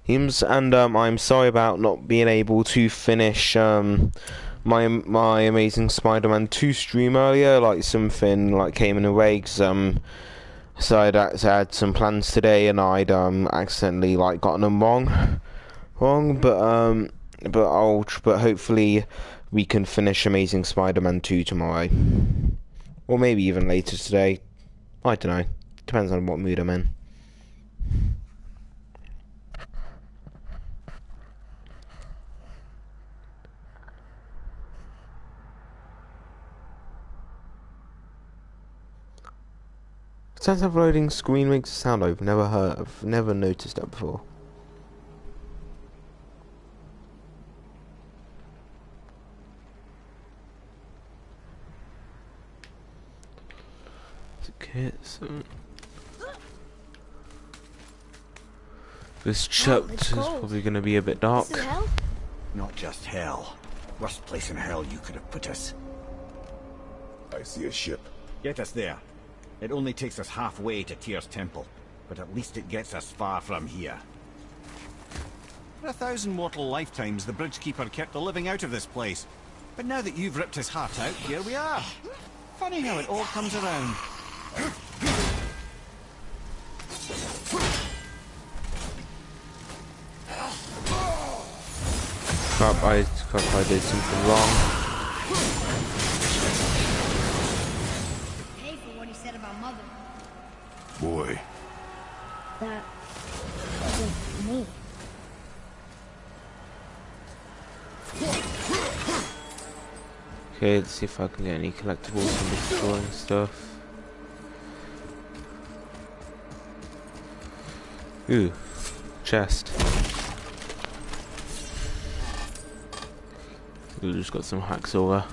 And I'm sorry about not being able to finish my Amazing Spider-Man 2 stream earlier. Like something like came in the way 'cause so I had some plans today and I'd accidentally like gotten them wrong. But hopefully we can finish Amazing Spider-Man 2 tomorrow, or maybe even later today. I don't know. Depends on what mood I'm in. Sense of loading screen makes a sound I've never noticed that before. Okay, so this chapter is probably going to be a bit dark. This is hell? Not just hell. Worst place in hell you could have put us. I see a ship. Get us there. It only takes us halfway to Tyr's temple, but at least it gets us far from here. For 1,000 mortal lifetimes, the Bridgekeeper kept the living out of this place. But now that you've ripped his heart out, here we are. Funny how it all comes around. Crap, I did something wrong. Pay for what he said about Mother. Boy. That wasn't me. Okay, let's see if I can get any collectibles from destroying stuff. Ooh, chest. Ooh, just got some hacksaw.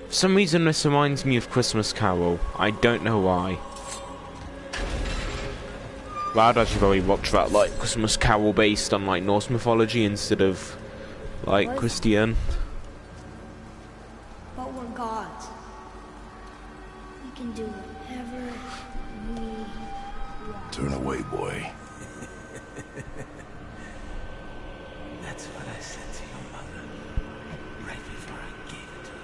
For some reason this reminds me of Christmas Carol. I don't know why. Well, I'd actually probably watch that like Christmas Carol based on like Norse mythology instead of like What? Christian. But we're gods. We can do whatever we want. Turn away, boy. That's what I said to your mother, right before I gave it to you.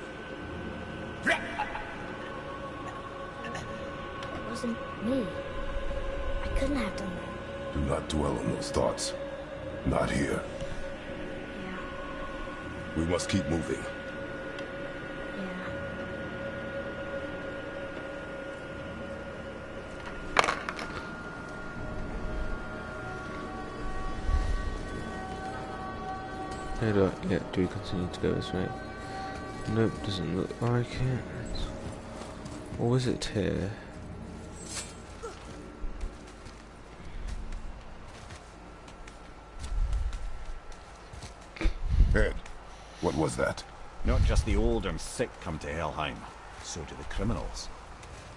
It wasn't me. I couldn't have done that. Do not dwell on those thoughts. Not here. Yeah. We must keep moving. Yeah. Hey, look, yeah, do we continue to go this way? Nope, doesn't look like it. Or was it here? Ed, what was that? Not just the old and sick come to Helheim, so do the criminals.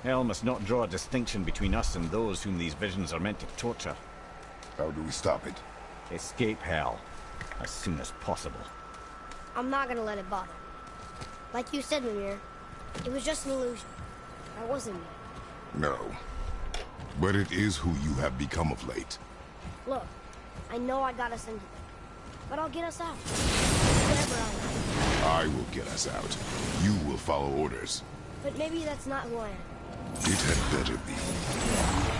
Hell must not draw a distinction between us and those whom these visions are meant to torture. How do we stop it? Escape hell, as soon as possible. I'm not gonna let it bother me. Like you said, Mimir, it was just an illusion. That wasn't me. No. But it is who you have become of late. Look, I know I got us into them, but I'll get us out. Whatever I want. I will get us out. You will follow orders. But maybe that's not who I am. It had better be.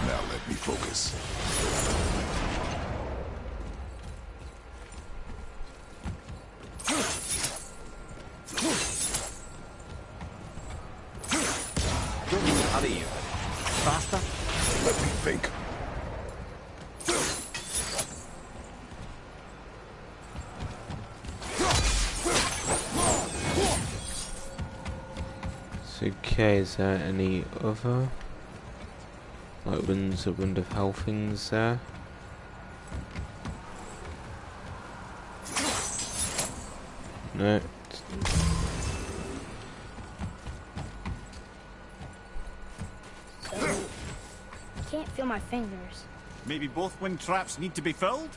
Now let me focus. hurry you? Faster? Let me think. Okay, is there any other like winds of wind of hell things there? No. I can't feel my fingers. Maybe both wind traps need to be filled?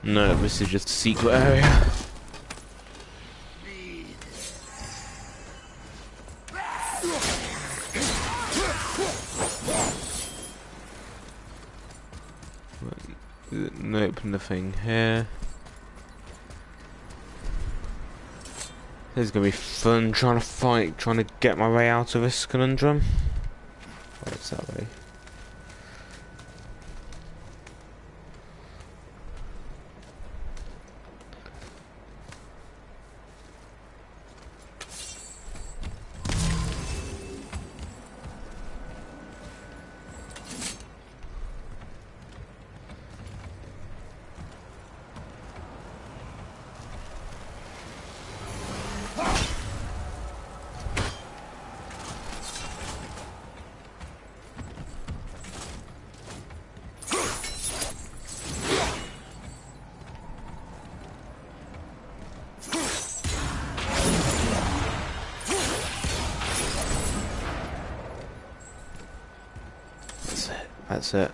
No, this is just a secret area. Nope, nothing here. This is gonna be fun trying to get my way out of this conundrum. Where's that way? That's it.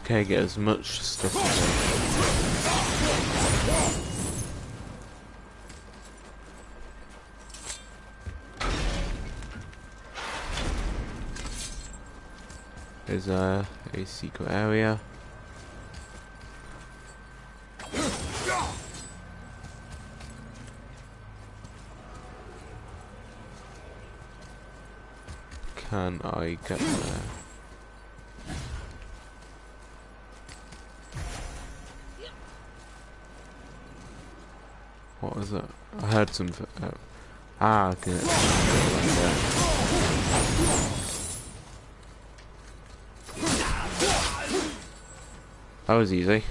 Okay, get as much stuff as there's a secret area. Can I get there? What was that? I heard something. Okay. That was easy.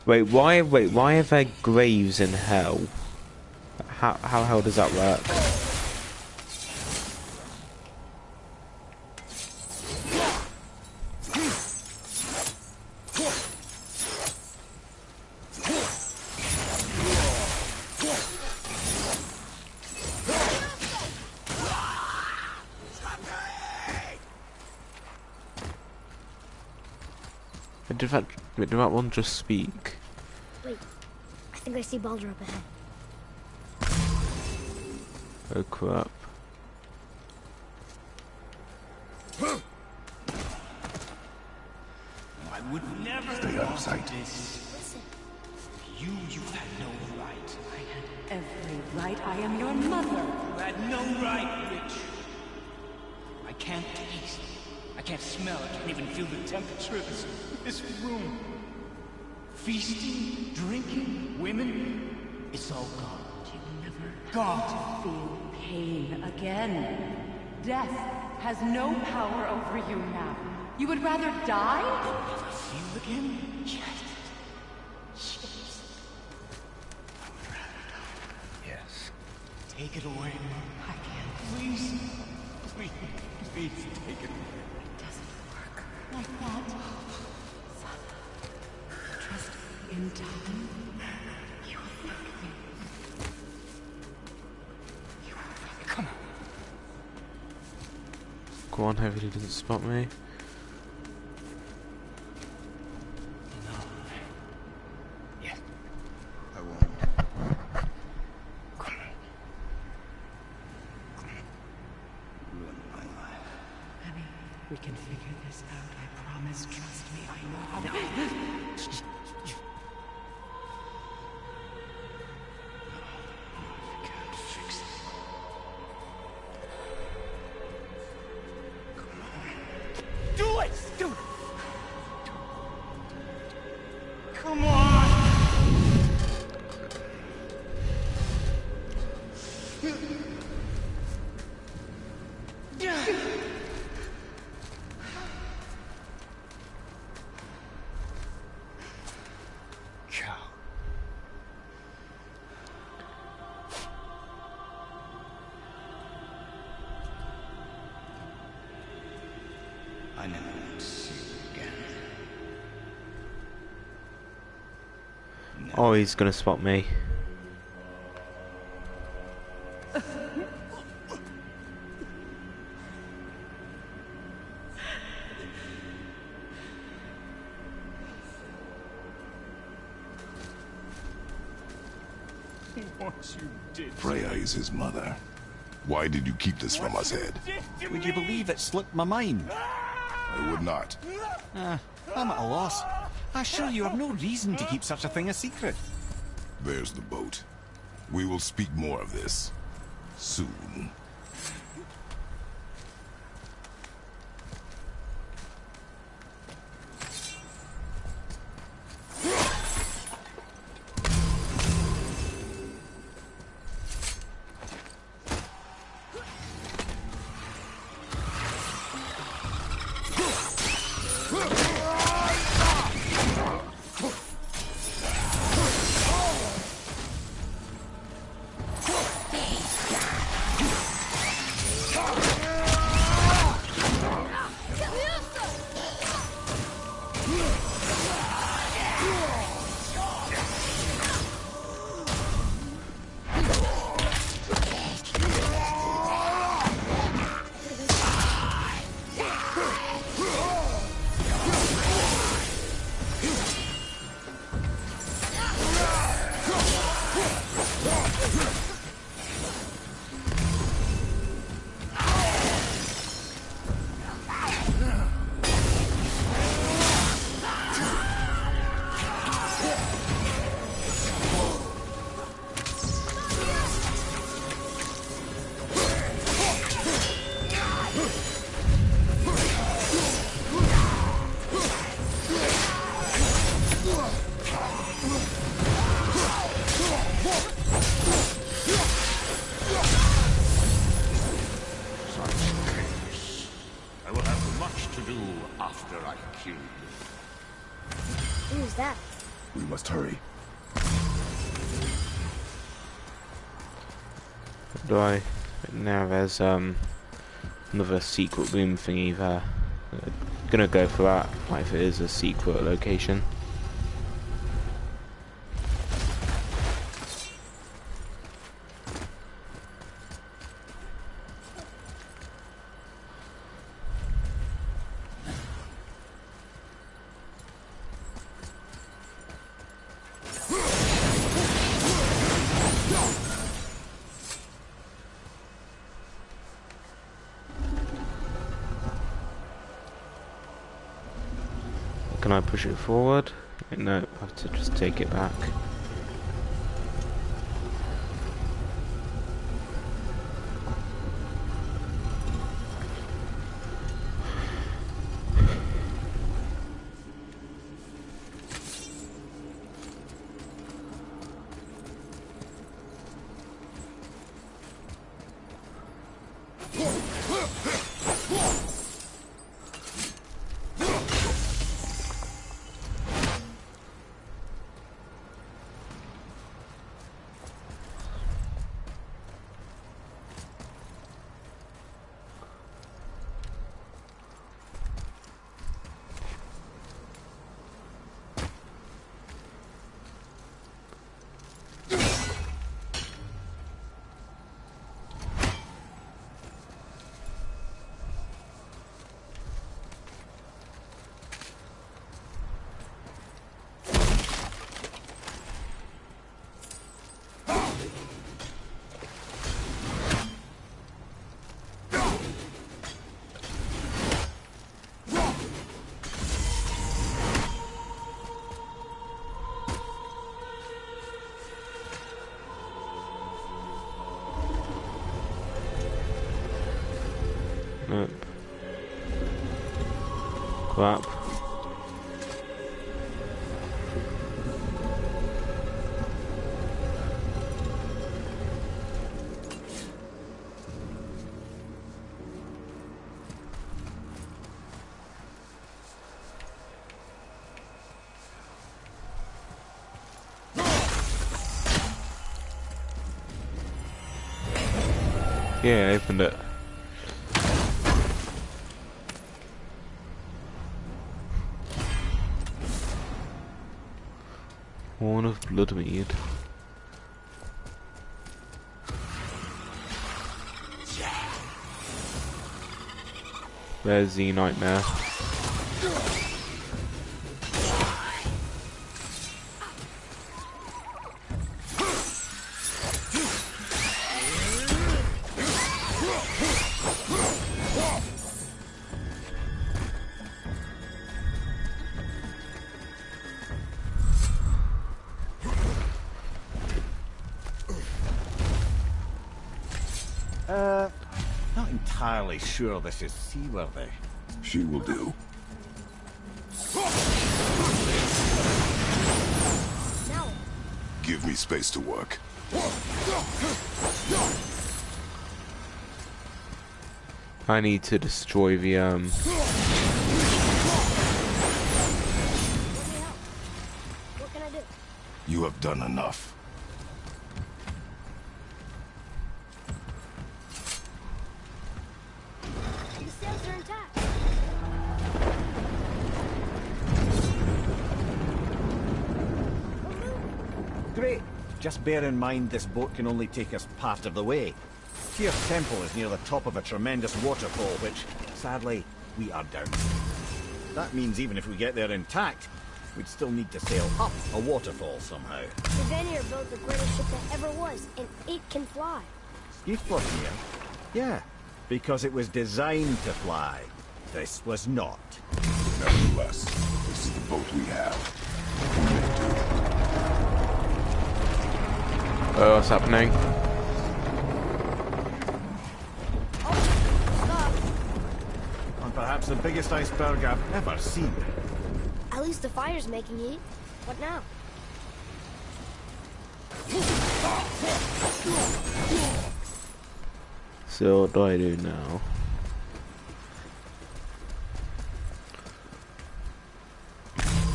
Wait, why are there graves in hell? How hell does that work? Did that one just speak? Wait, I think I see Baldur up ahead. Oh crap. I would never Stay out of sight. Listen. You had no right. I had every right. I am your mother. You had no right, Witch. I can't taste. I can't smell. I can't even feel the temperature of this room. Feasting, drinking, women. It's all gone. You never Gone. feel pain again. Death has no power over you now. You would rather die? Never feel again? Yes. Yes. Take it away. I can't. Please. Please. Please take it away. It doesn't work like that. Son, trust me. In time, you will thank me. You will thank me. Come on. Go on, hopefully he doesn't spot me. No. Yes. I won't. Come on. Ruin my life. Honey, we can figure this out. I promise. Trust me. I know how to. I can't fix it. Come on. Do it! Do it! Come on! Cal. I never want to see you again. Oh, he's gonna spot me. What you did. Freya is his mother. Why did you keep this from us, Ed? Would you believe it slipped my mind? I would not. I'm at a loss. I assure you have no reason to keep such a thing a secret. There's the boat. We will speak more of this soon. I will have much to do after I kill you. Who's that? We must hurry. Do I? Now there's another secret room thingy there. Gonna go for that, like if it is a secret location. Can I push it forward? No, I have to just take it back. Nope. Crap. Yeah, I opened it. Horn of Bloodmead. There's the nightmare. Not entirely sure this is seaworthy. She will do. Now, Give me space to work. I need to destroy the let me help. What can I do? You have done enough. The sails are intact. Great. Just bear in mind this boat can only take us part of the way. Tyr's Temple is near the top of a tremendous waterfall, which, sadly, we are down. That means even if we get there intact, we'd still need to sail up a waterfall somehow. The Vanir built the greatest ship that ever was, and it can fly. Skiflotnir? Yeah, because it was designed to fly. This was not. Nevertheless, this is the boat we have. Oh, what's happening? And perhaps the biggest iceberg I've ever seen. At least the fire's making heat. What now? So what do I do now?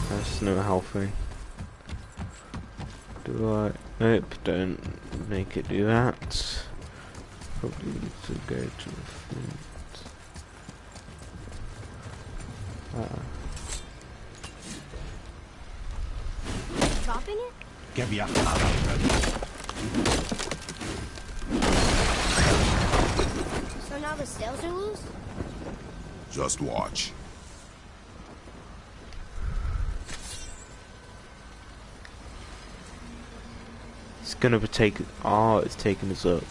That's no helping. Do I? Nope, don't make it do that. Probably need to go to the front. Dropping it? Give you a So now the sails are loose? Just watch. It's gonna be taken. Oh, it's taking us up.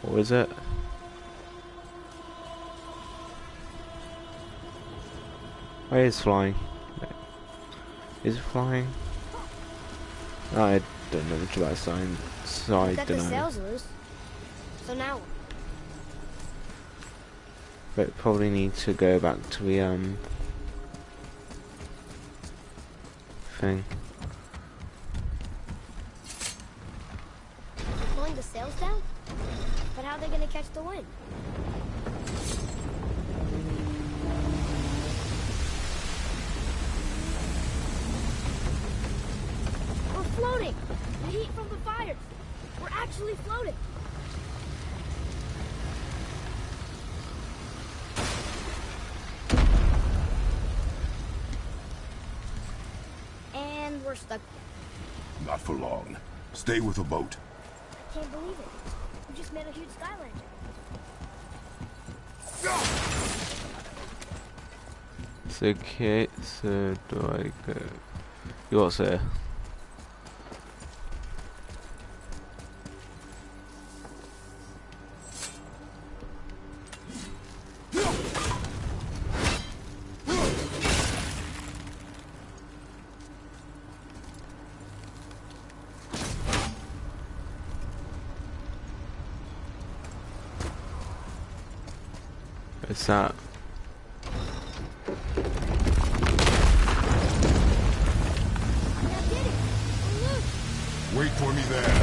Or is it? Oh, it is flying. Is it flying? I don't know much about science, so I Got don't the know. sails loose. So now what? But probably need to go back to the thing. Pulling the sails down? But how are they gonna catch the wind? We're floating! The heat from the fires! We're actually floating! And we're stuck. Not for long. Stay with the boat. I can't believe it. We just made a huge sky lantern. It's okay, so do I go? You what's there? What's that? I did it! We're loose! Wait for me there.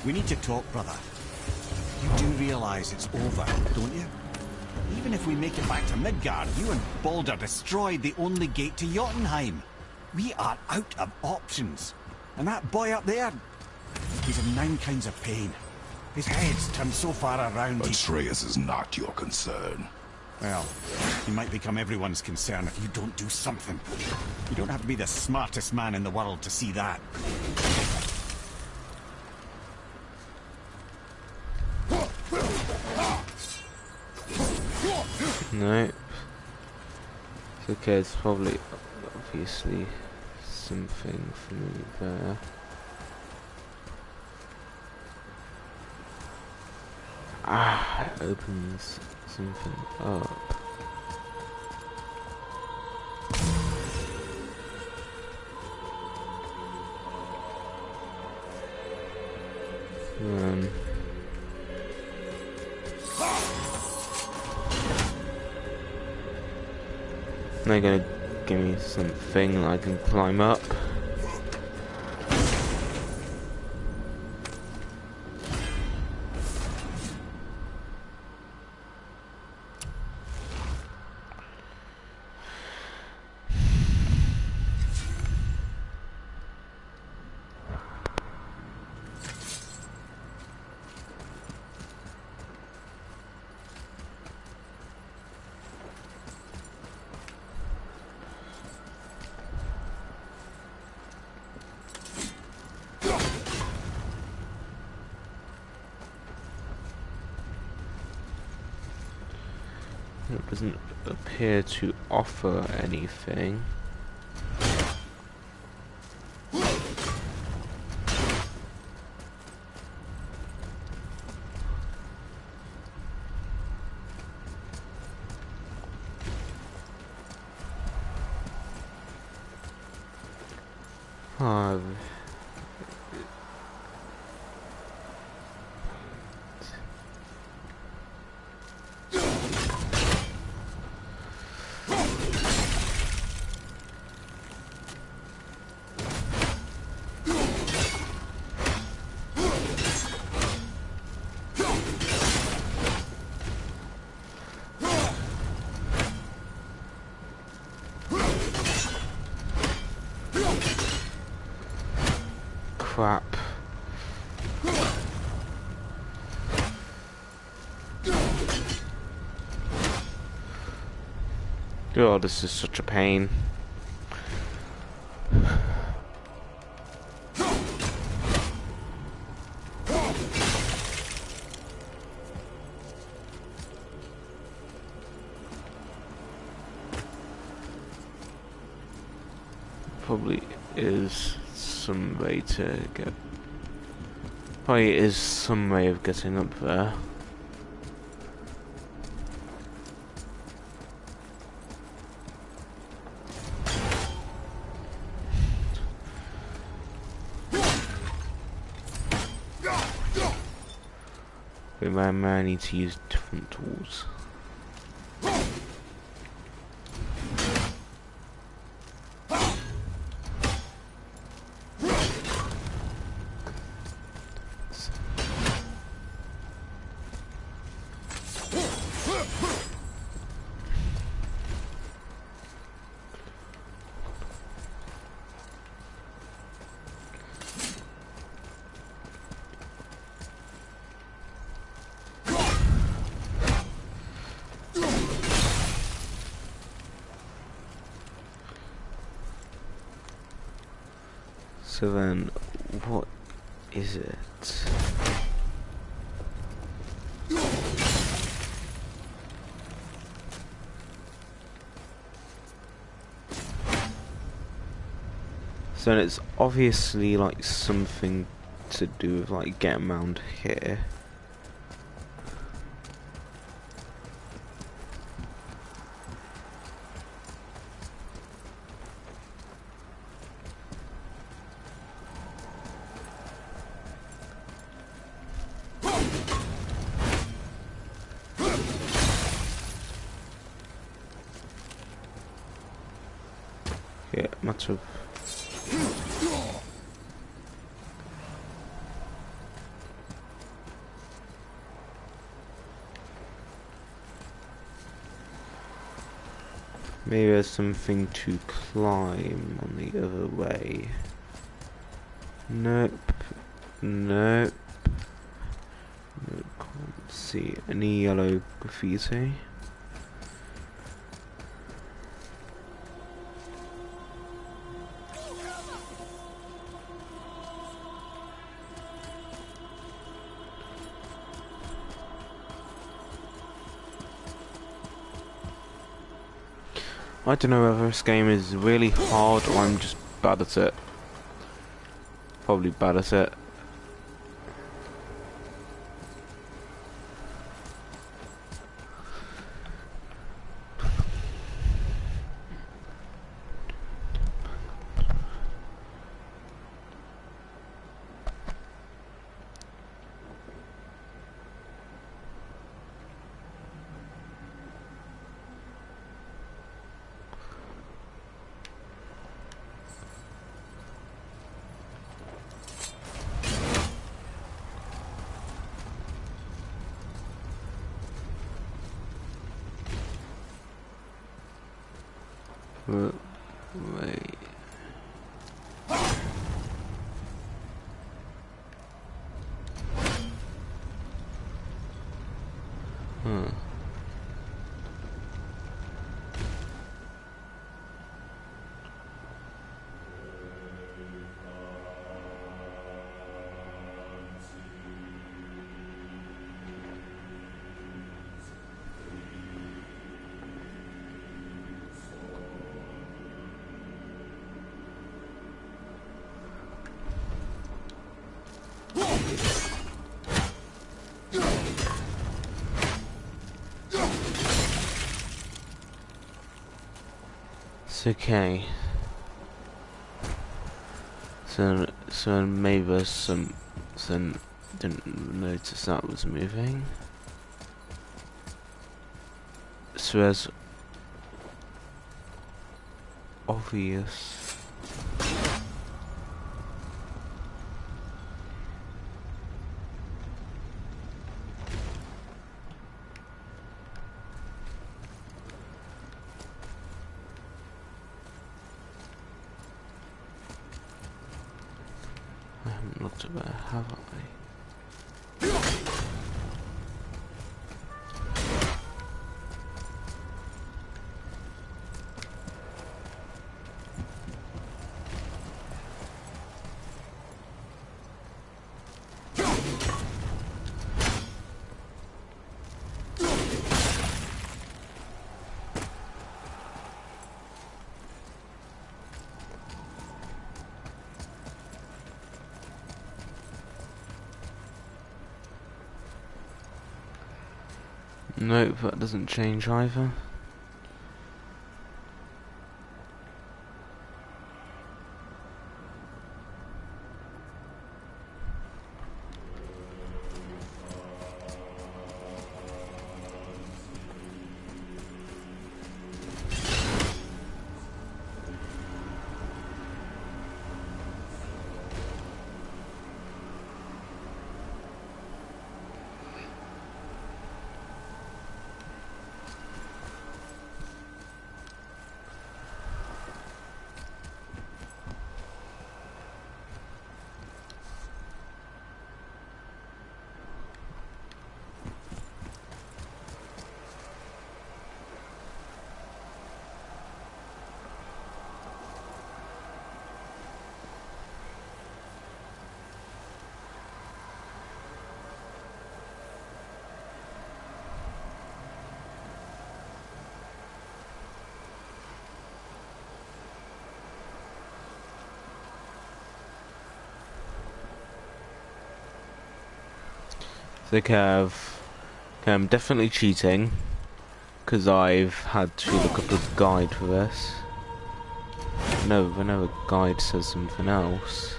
We need to talk, brother. You do realize it's over, don't you? Even if we make it back to Midgard, you and Baldur destroyed the only gate to Jotunheim. We are out of options. And that boy up there, he's in 9 kinds of pain. His head's turned so far around he... Atreus is not your concern. Well, he might become everyone's concern if you don't do something. You don't have to be the smartest man in the world to see that. No. It's okay, it's probably obviously something for me there. Ah, it opens something up. They're gonna give me something I can climb up. It doesn't appear to offer anything. crap. God, this is such a pain. Probably is some way to get. Probably is some way of getting up there. But I need to use different tools. So then, what is it? So then it's obviously like something to do with like getting around here. Yeah, matter of maybe there's something to climb on the other way. Nope. Nope. Nope. Can't see any yellow graffiti. I don't know whether this game is really hard or I'm just bad at it. Probably bad at it. Wait. Huh. It's okay. So maybe there's some. Didn't notice that was moving. So there's obvious. Where have I? Nope, that doesn't change either. think I'm definitely cheating because I've had to look up a guide for this. No, whenever guide says something else.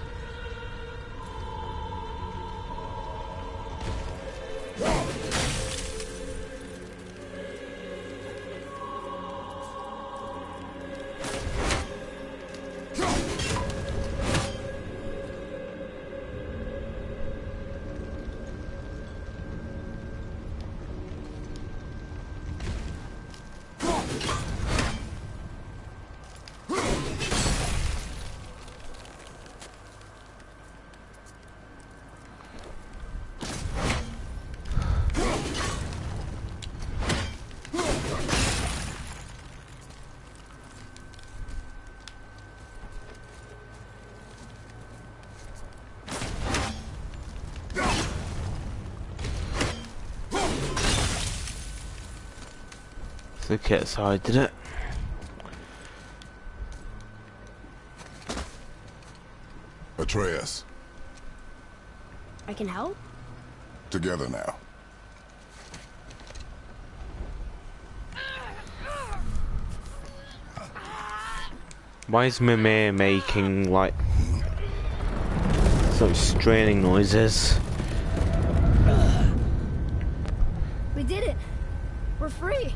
Okay, so I did it. Atreus, I can help? together now. Why is Mimir making like some straining noises? We did it! We're free!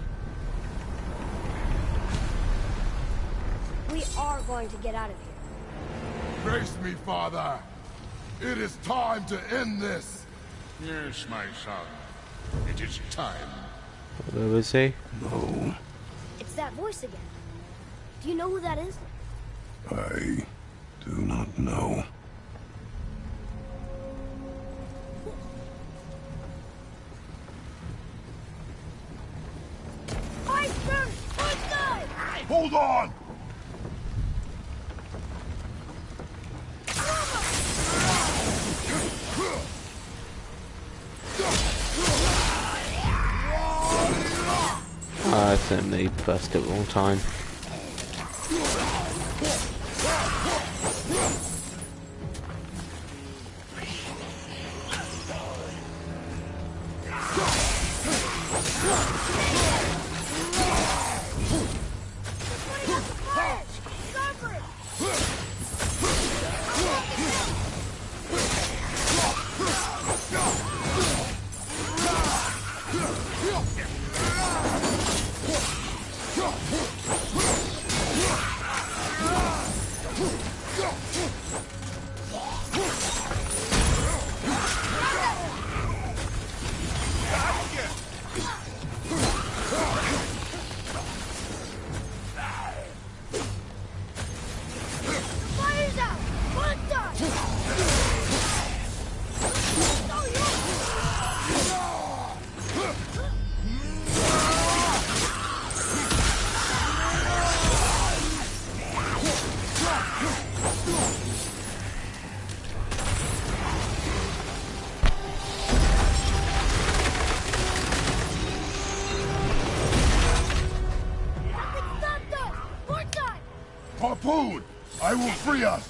We are going to get out of here. Grace me, Father. It is time to end this. Yes, my son. It is time. Where was he? No, It's that voice again. Do you know who that is? I do not know. Iceberg! Outside! Hold on! I think they burst it all time. Harpoon! I will free us!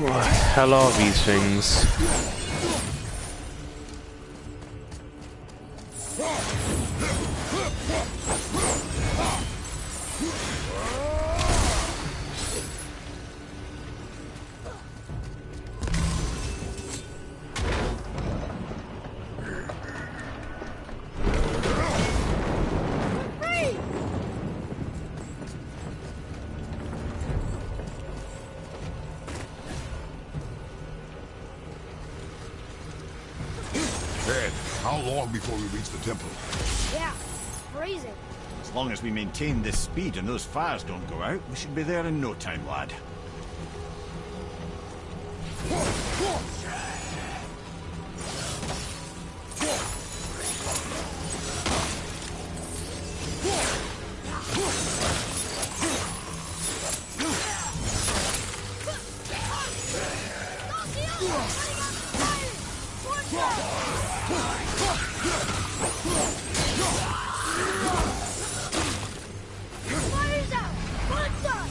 What the hell are these things? Ed, how long before we reach the temple? Yeah, freezing. As long as we maintain this speed and those fires don't go out, we should be there in no time, lad. Fire's out! Punch us!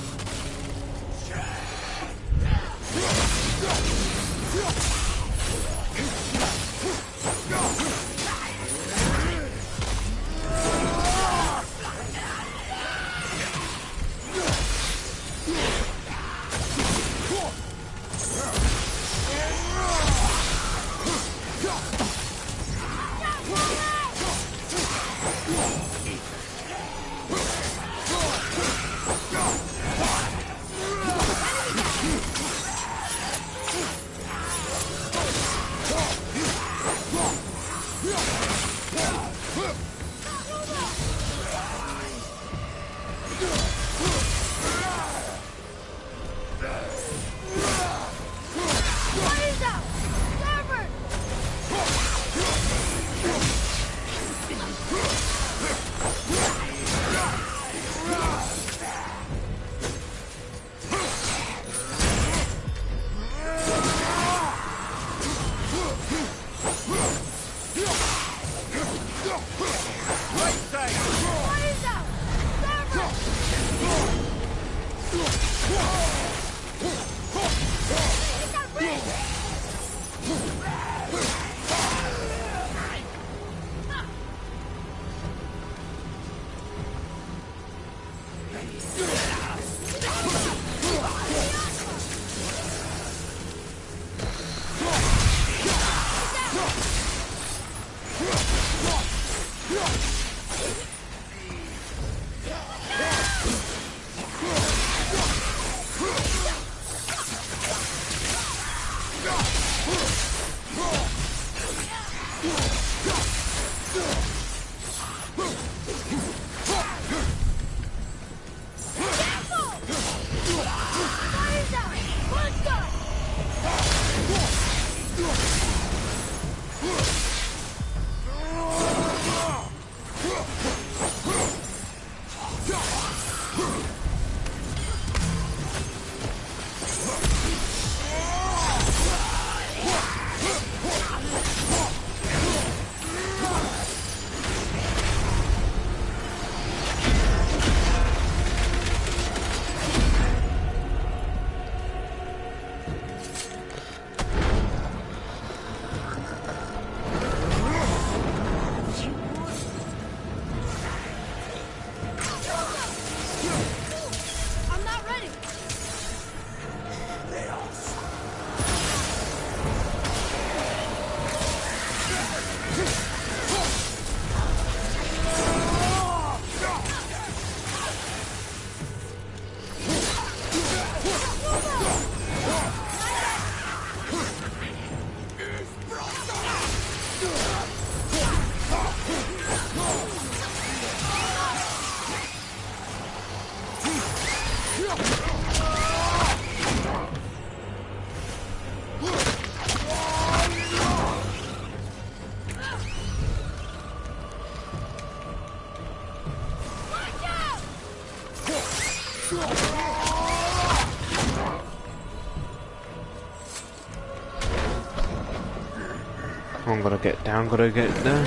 I'm gonna get down, gotta get down.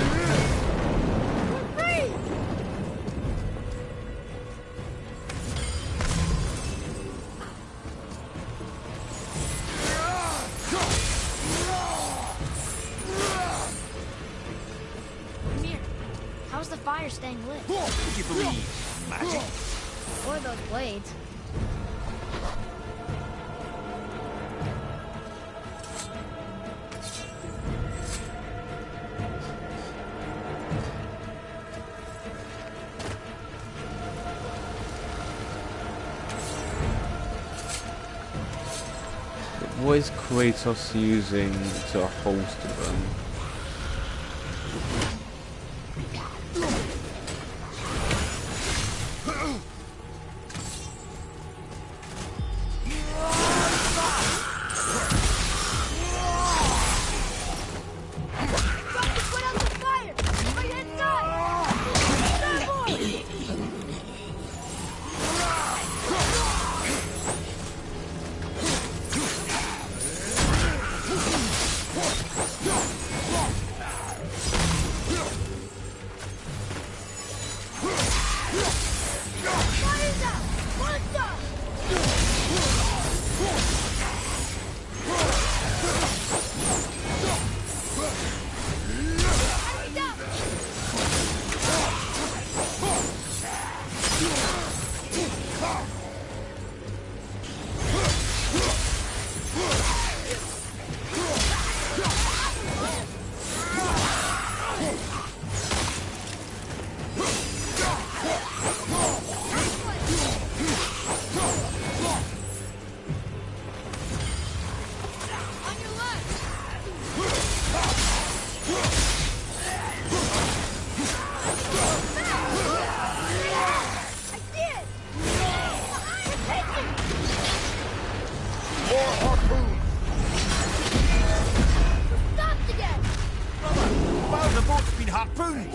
Hey! Amir, how's the fire staying lit? Do you believe magic? Or those blades? What is Kratos using to holster them? Put out the fire! Right inside! Fire's out! Monster! Enemies out! On your left! I did! Behind! More harpoons! Stopped again! Wow, the boat's been harpooned!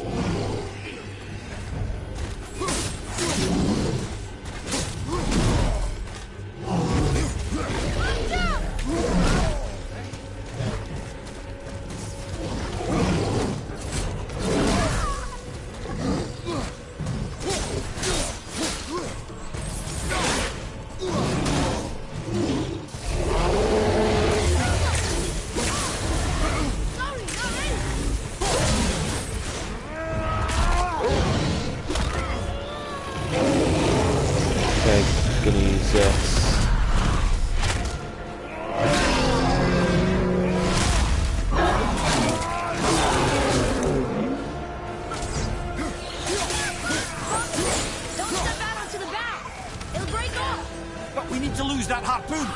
Watch out! Sorry, not ready. Okay, gonna use this. Don't step out onto the bow. It'll break off. But we need to lose that harpoon!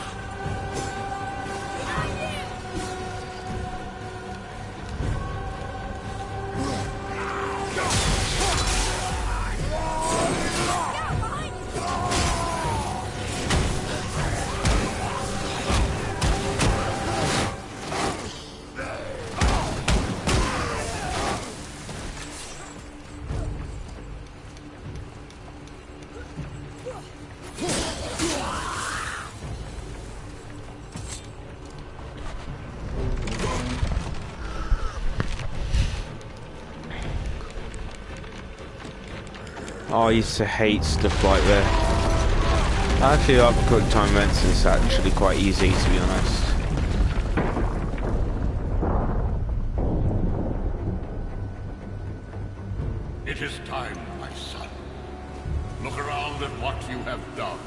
Oh, I used to hate stuff like this. Actually, like quick time events is actually quite easy, to be honest. It is time, my son. Look around at what you have done.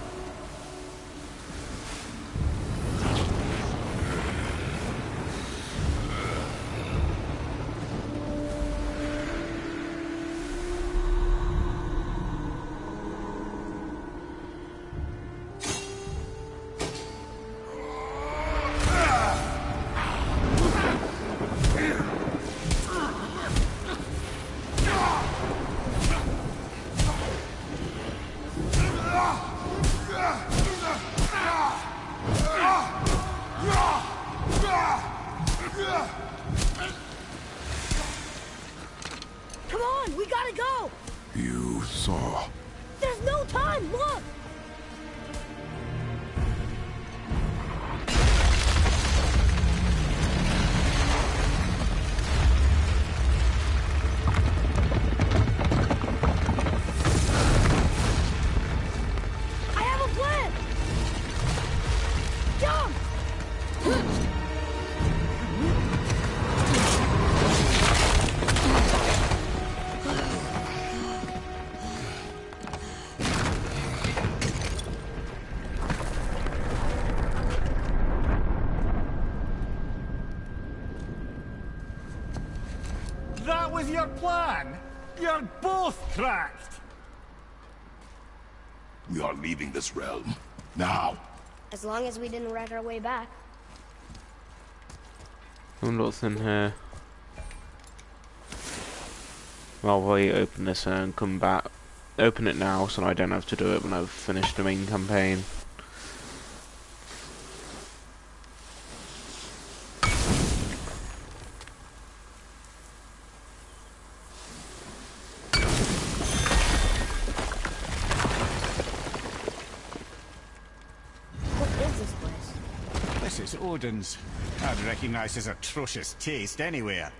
Come on, we gotta go. You saw. There's no time. Look. That was your plan? You're both cracked! We are leaving this realm. Now! As long as we didn't wreck our way back. What's in here? I'll wait, open this and come back. Open it now so I don't have to do it when I've finished the main campaign. This is Odin's. I'd recognize his atrocious taste anywhere.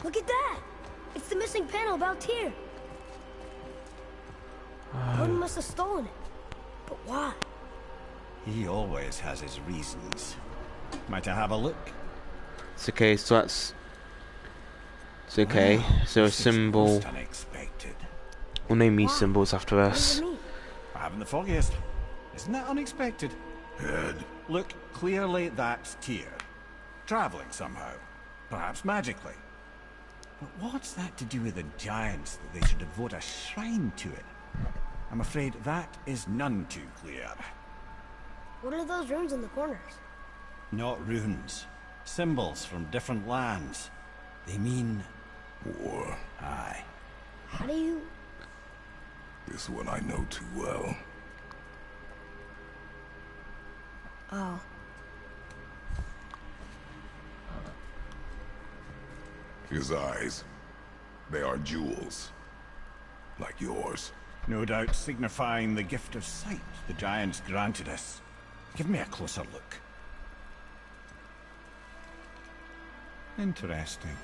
Look at that! It's the missing panel about Tyr. Odin must have stolen it. But why? He always has his reasons. Might I have a look? It's okay, so that's... It's okay, so a This is symbol... most unexpected. We'll name these Wow. symbols after What does us. it mean? I haven't the foggiest. Isn't that unexpected? Head. Look, clearly that's Tyr. Travelling somehow. Perhaps magically. But what's that to do with the giants that they should devote a shrine to it? I'm afraid that is none too clear. What are those runes in the corners? Not runes. Symbols from different lands. They mean... War. Aye. How do you... This one I know too well. Oh. His eyes. They are jewels. Like yours. No doubt signifying the gift of sight the giants granted us. Give me a closer look. Interesting.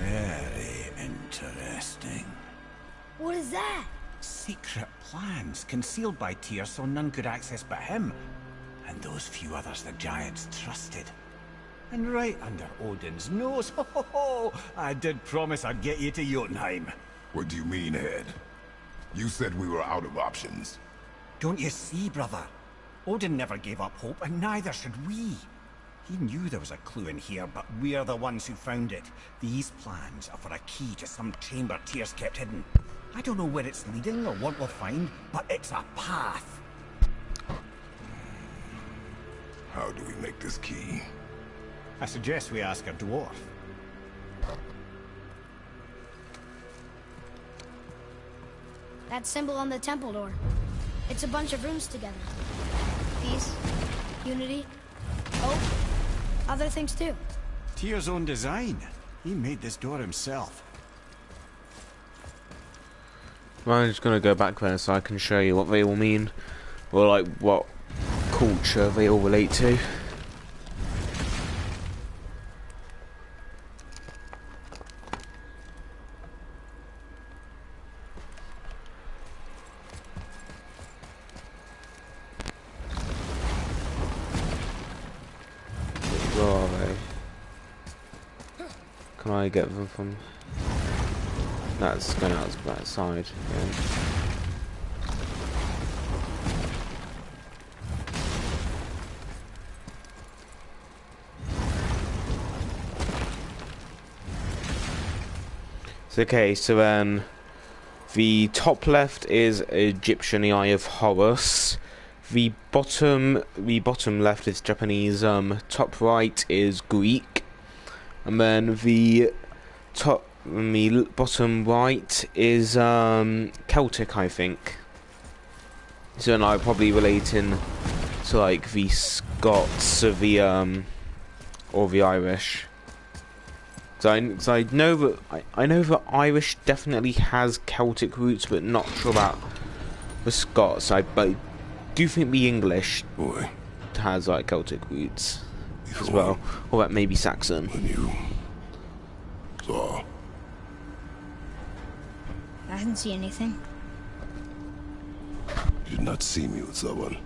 Very interesting. What is that? Secret plans concealed by Tyr so none could access but him. And those few others the giants trusted. And right under Odin's nose, ho ho ho! I did promise I'd get you to Jotunheim. What do you mean, Head? You said we were out of options. Don't you see, brother? Odin never gave up hope, and neither should we. He knew there was a clue in here, but we're the ones who found it. These plans are for a key to some chamber Tyr's kept hidden. I don't know where it's leading or what we'll find, but it's a path. How do we make this key? I suggest we ask a dwarf. That symbol on the temple door. It's a bunch of runes together. Peace, unity, hope, other things too. Tyr's own design. He made this door himself. Well, I'm just gonna go back there so I can show you what they all mean. Or like what culture they all relate to. Where are they? Can I get them from... That's going out that side again. So, okay, so then the top left is Egyptian, the Eye of Horus. The bottom left is Japanese. Top right is Greek, and then the bottom right is Celtic, I think. So now probably relating to like the Scots or the Irish. So I know that I know that Irish definitely has Celtic roots, but not sure about the Scots. But I do think the English Boy, has like Celtic roots as well, or that maybe Saxon. when you saw, I didn't see anything. you did not see me with someone.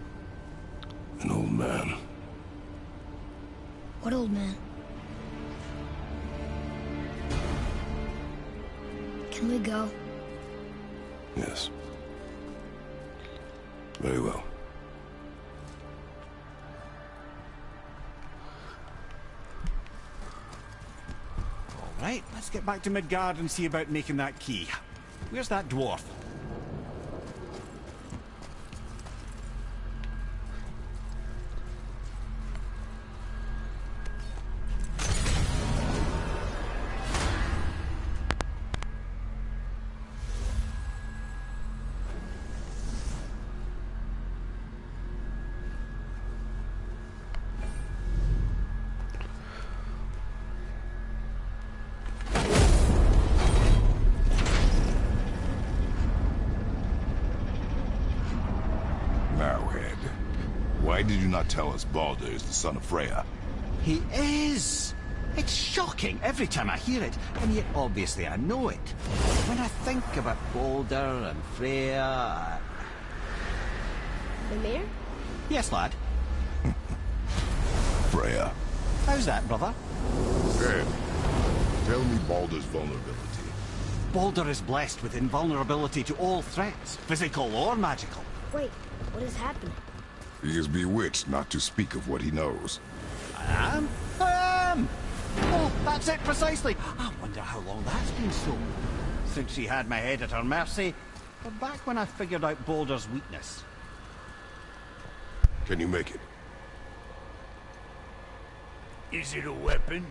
An old man. What old man? Can we go? Yes. Very well. Right, let's get back to Midgard and see about making that key. Where's that dwarf? Why did you not tell us Baldur is the son of Freya? He is! It's shocking every time I hear it, and yet obviously I know it. When I think about Baldur and Freya... Mimir? Yes, lad. Freya. How's that, brother? Ed, tell me Baldur's vulnerability. Baldur is blessed with invulnerability to all threats, physical or magical. Wait, what is happening? He is bewitched not to speak of what he knows. I am? Oh, that's it precisely. I wonder how long that's been so. Since she had my head at her mercy, but back when I figured out Baldur's weakness. Can you make it? Is it a weapon?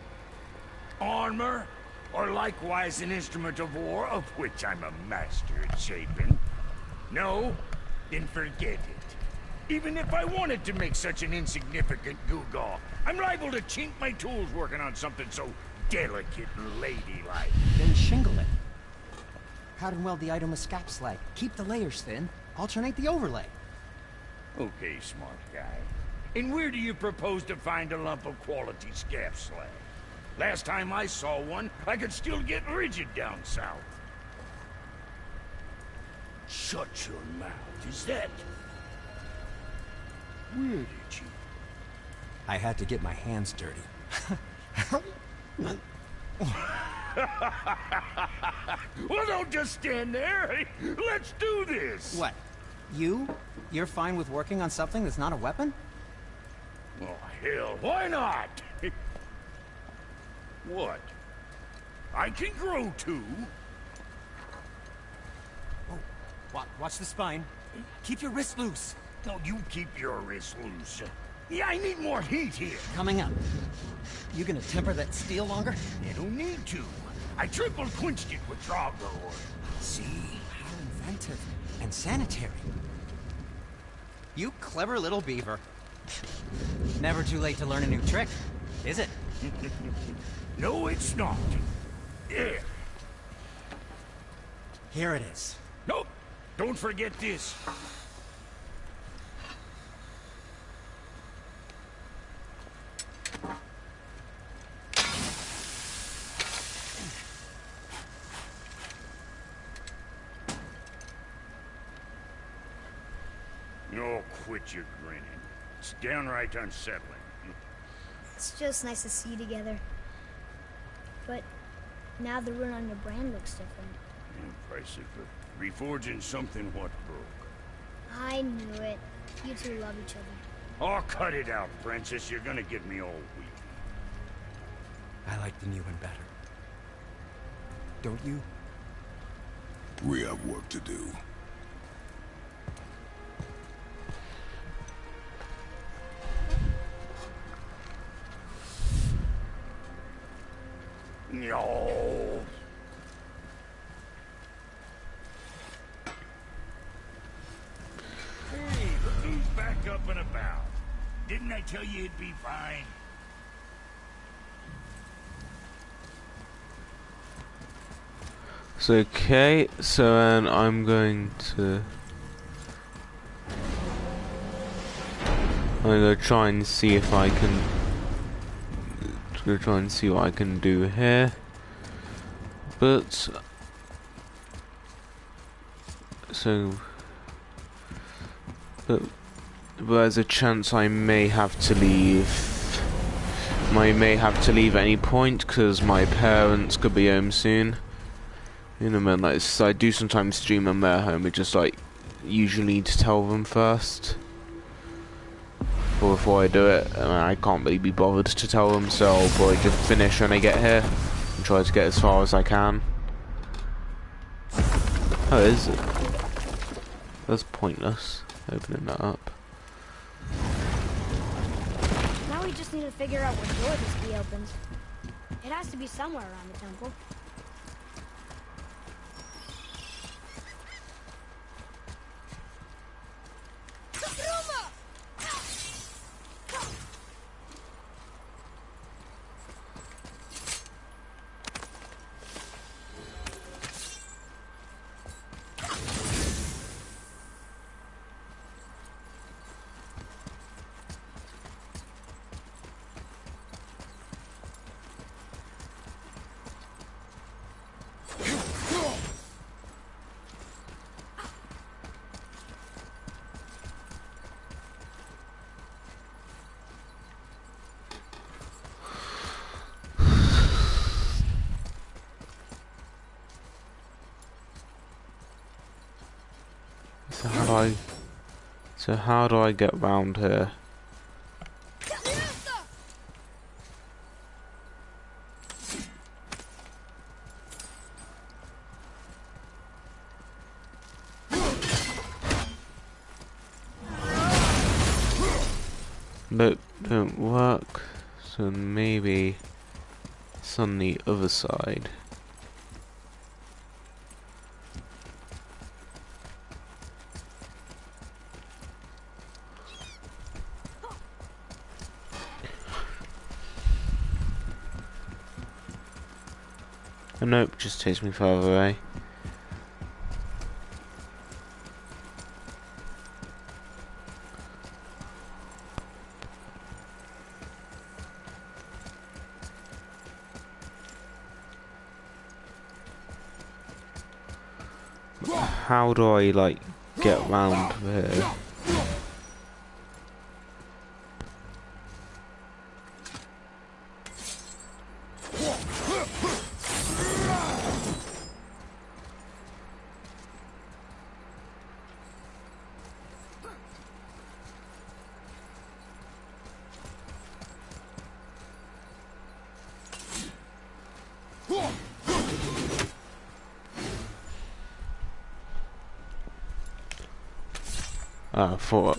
Armor? Or likewise an instrument of war, of which I'm a master at shaping? No? Then forget it. Even if I wanted to make such an insignificant gewgaw, I'm liable to chink my tools working on something so delicate and ladylike. Then shingle it. Powder and weld the item with scap slag. Keep the layers thin. Alternate the overlay. Okay, smart guy. And where do you propose to find a lump of quality scap slag? Last time I saw one, I could still get rigid down south. Shut your mouth, is that... Where did you... I had to get my hands dirty. Well, don't just stand there. Let's do this. What? You're fine with working on something that's not a weapon? Oh, hell, why not? What? I can grow too. Oh, watch the spine. Keep your wrist loose. No, you keep your wrist loose. Yeah, I need more heat here. Coming up. You gonna temper that steel longer? You don't need to. I triple quenched it with Draugr. See? How inventive. And sanitary. You clever little beaver. Never too late to learn a new trick, is it? No, it's not. There. Here it is. Nope. Don't forget this. Oh, quit your grinning. It's downright unsettling. It's just nice to see you together. But now the rune on your brand looks different. Impressive. Reforging something what broke. I knew it. You two love each other. Oh, cut it out, Princess. You're gonna get me all weak. I like the new one better. Don't you? We have work to do. No. Hey, look who's back up and about. Didn't I tell you it'd be fine? So okay, so then I'm going to try and see if I can try and see what I can do here. But there's a chance I may have to leave. I may have to leave at any point because my parents could be home soon. In a minute, like, so I do sometimes stream on their home, it just like usually need to tell them first. Or before I do it, and I can't really be bothered to tell them, so I'll probably just finish when I get here and try to get as far as I can. Oh, is it? That's pointless, opening that up. Now we just need to figure out what door this key opens. It has to be somewhere around the temple. So how do I get round here? Nope, don't work. So maybe it's on the other side. Oh, nope, just takes me further away. How do I, like, get round here? For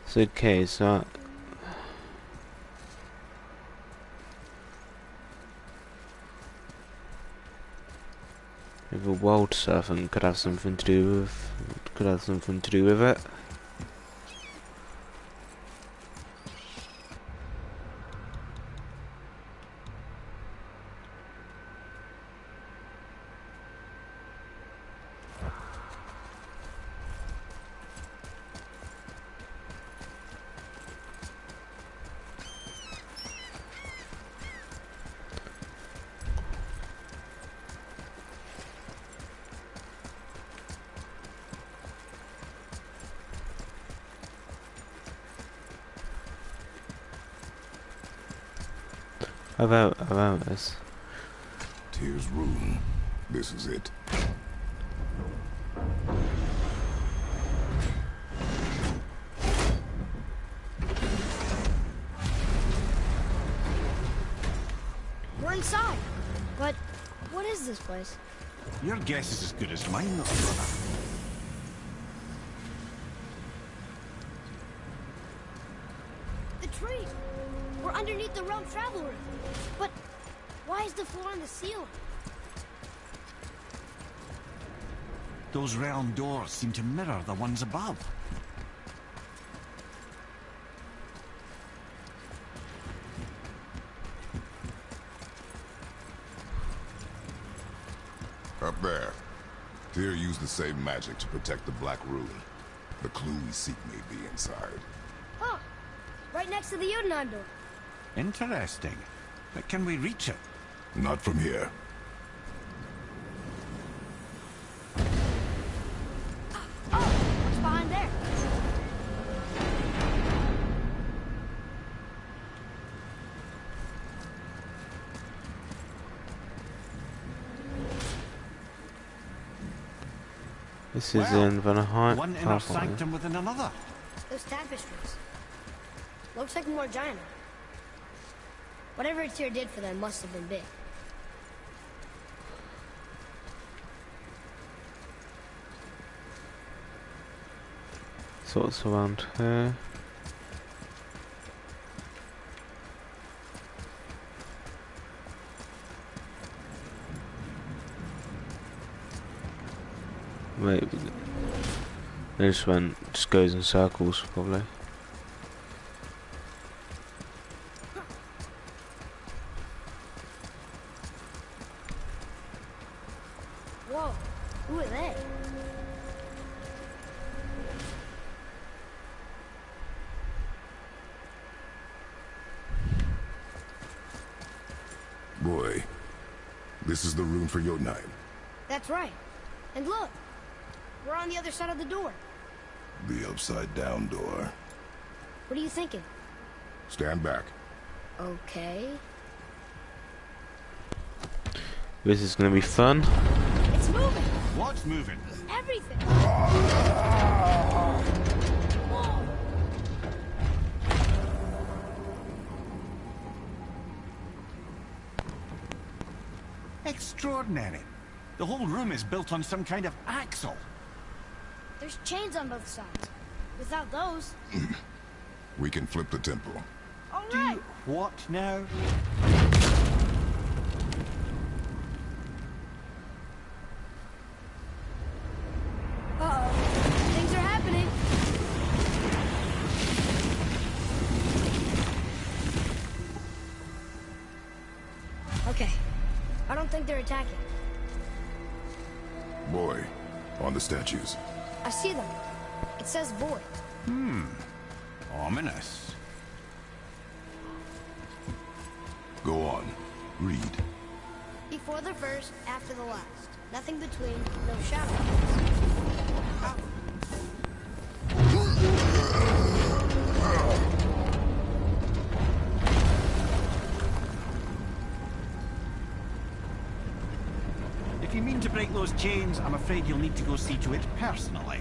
so okay, so if a world surfing could have something to do with it. About this. Tyr's room. This is it. We're inside. But what is this place? Your guess is as good as mine, little brother. The tree! We're underneath the realm travel room. But why is the floor on the ceiling? Those realm doors seem to mirror the ones above. Up there. Tyr used the same magic to protect the Black Rune. The clue we seek may be inside. Huh. Right next to the Jotunheim door. Interesting. But can we reach it? Not from here. Oh, what's behind there? This is Well, in Vanaheim. one inner sanctum within another. Those tapestries. Looks like more giant. Whatever Tyr did for them must have been big. So what's around here? Maybe this one just goes in circles, probably. Whoa, who are they? Boy, this is the room for Jotunheim. That's right. And look, we're on the other side of the door. The upside-down door. What are you thinking? Stand back. Okay. This is gonna be fun. It's moving! What's moving? Everything! Extraordinary. The whole room is built on some kind of axle. There's chains on both sides. Without those... We can flip the temple. All right! What now? Uh-oh. Things are happening. Okay. I don't think they're attacking. Boy, on the statues. I see them. It says void. Ominous. Go on. Read. Before the first, after the last. Nothing between, no shadow. If you mean to break those chains, I'm afraid you'll need to go see to it personally.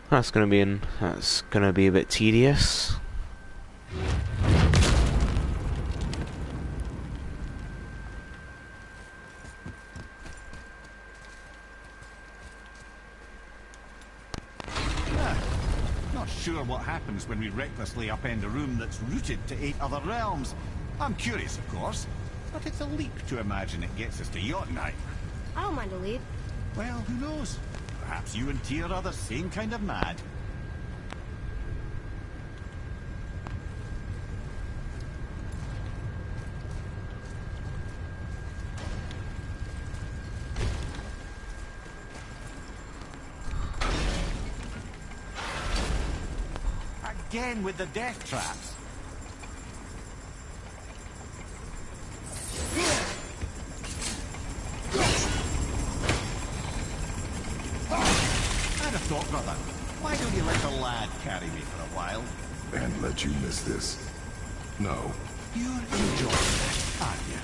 That's gonna be a bit tedious. Not sure what happens when we recklessly upend a room that's rooted to 8 other realms. I'm curious, of course, but it's a leap to imagine it gets us to Jotunheim. I don't mind a leap. Well, who knows? Perhaps you and Tyr are the same kind of mad. Again with the death traps. I'd have thought, brother, why don't you let the lad carry me for a while? And let you miss this. No. You're enjoying it, aren't you?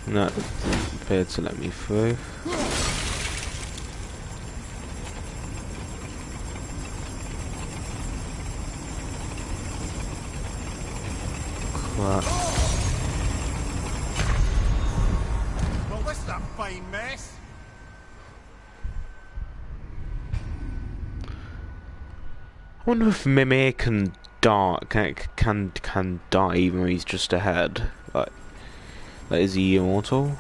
No, it didn't appear to let me through. Crap. Well, this is a fine mess. I wonder if Mimir can die. Can die even though he's just ahead. Like is he immortal?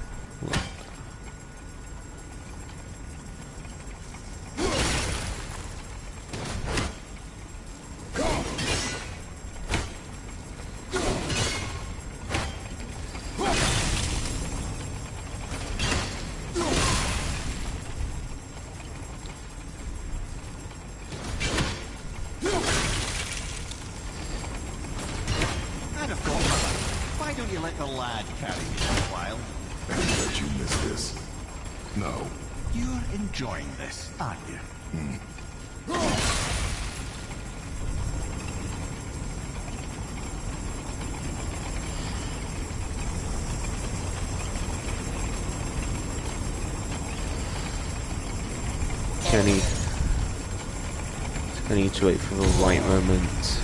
don't you let the lad carry me for a while? And let you miss this. No. You're enjoying this, aren't you? I need to wait for the right moment.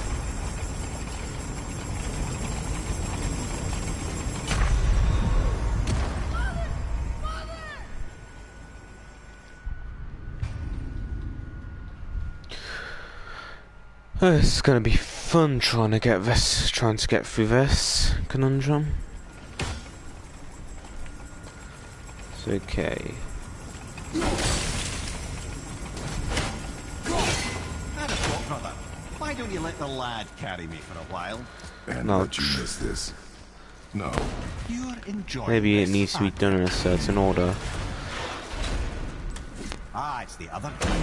It's gonna be fun trying to get through this conundrum. It's okay. Brother, why don't you let the lad carry me for a while? And No. let you miss this. No. You're enjoying Maybe it this, needs to be aren't done in a certain order. you? Ah, it's the other kind.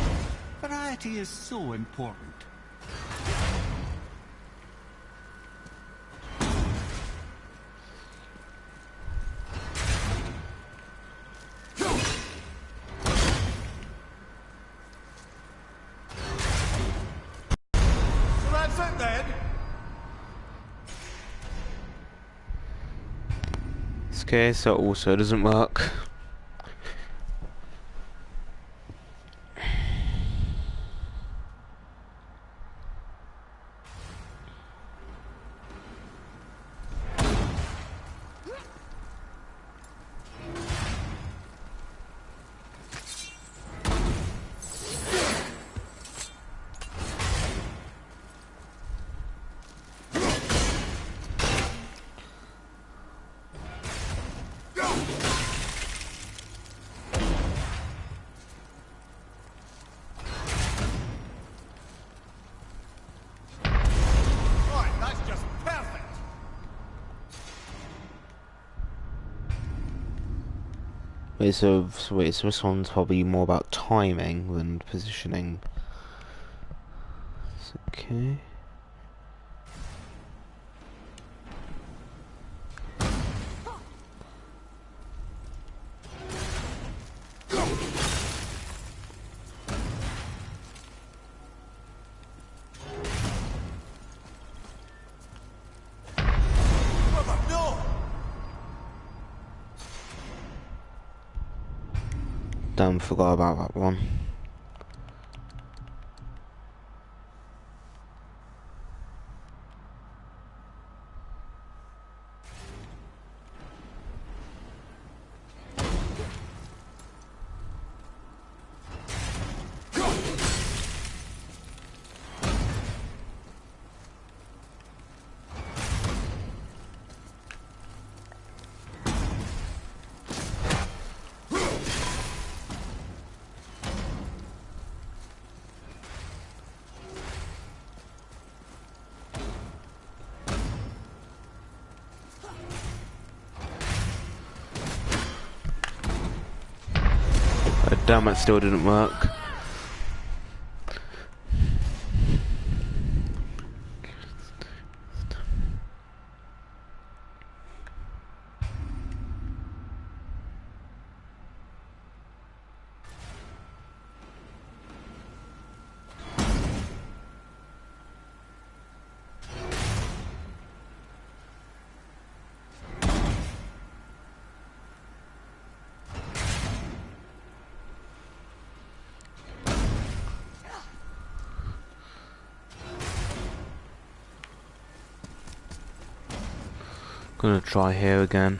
Variety is so important. So that's it then. Okay, so it also doesn't work. Right, that's just perfect. Wait, so this one's probably more about timing than positioning. It's okay. Brother, no! Damn, forgot about that one. Damn, it still didn't work. Gonna try here again.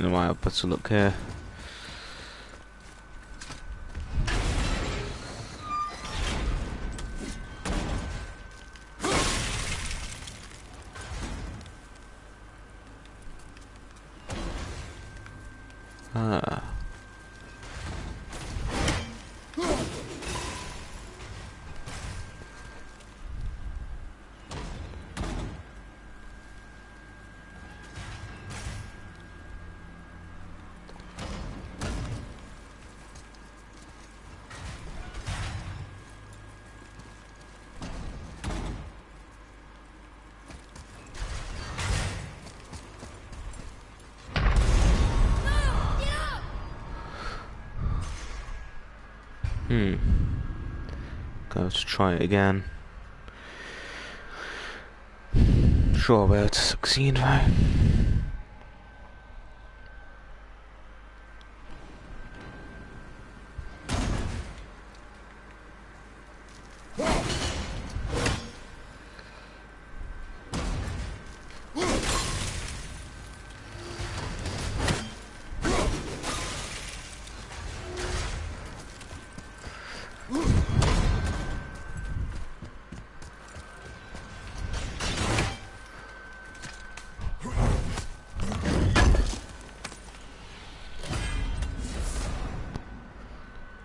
I might have better look here. Ah. Go to try it again. Sure, I'll be able to succeed though.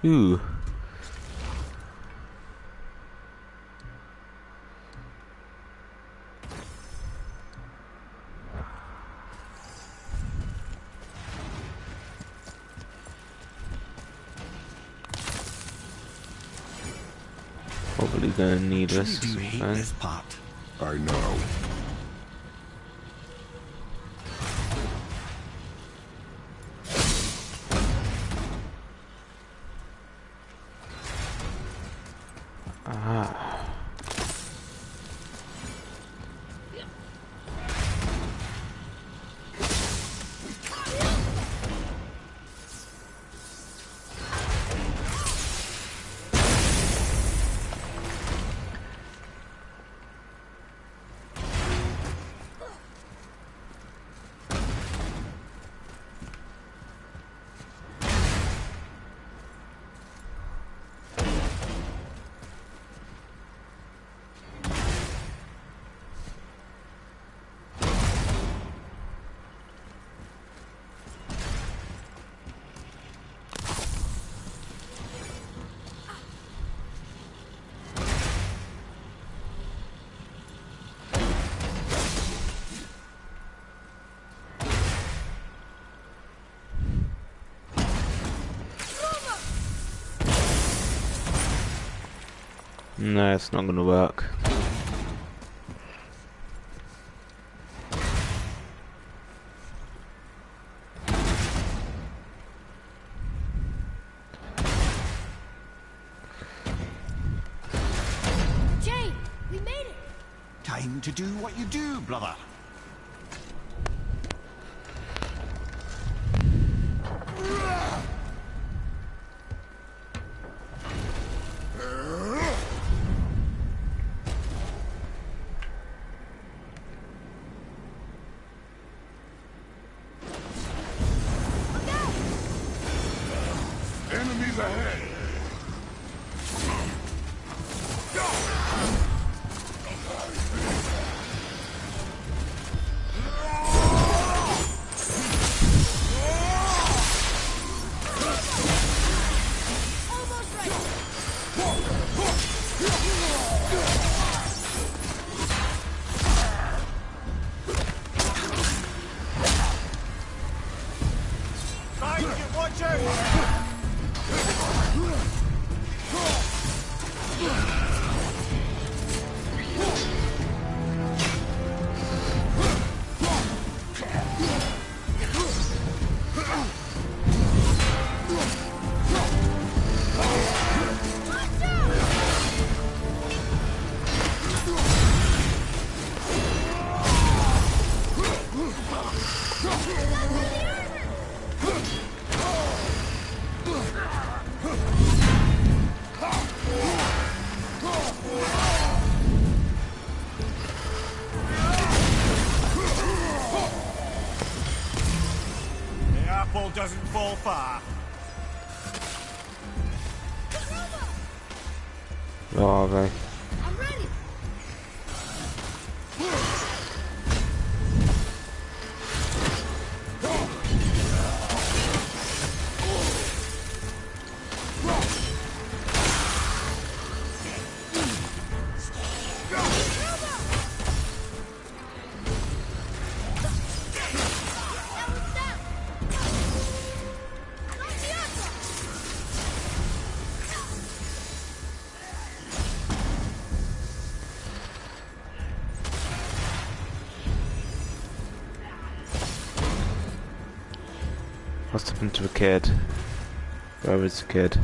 Ooh. Probably gonna need this. Do you hate this part? I know. No, it's not gonna work. Jay, we made it. Time to do what you do, brother. Enemies ahead! Almost right. Watch out! The apple doesn't fall far. Where are they? I'm ready. What's happened to a kid? Where is the kid?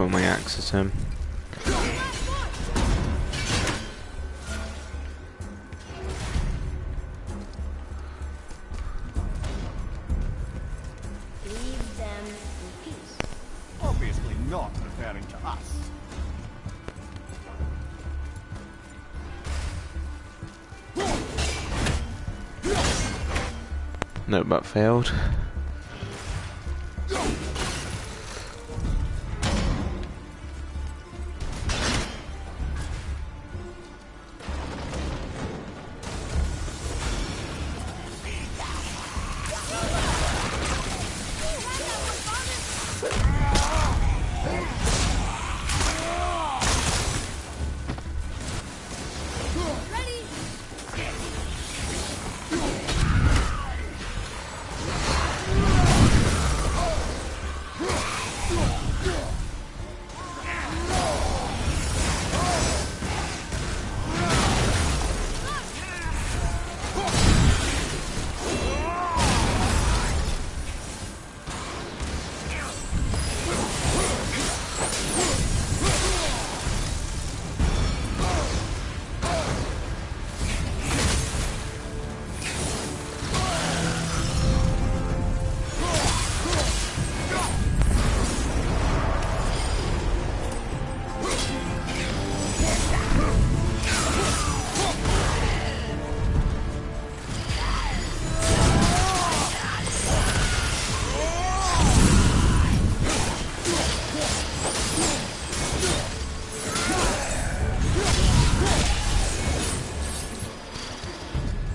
throw my axe at him. Leave them in peace. Obviously not referring to us. No, but failed.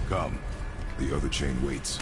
Come. The other chain waits.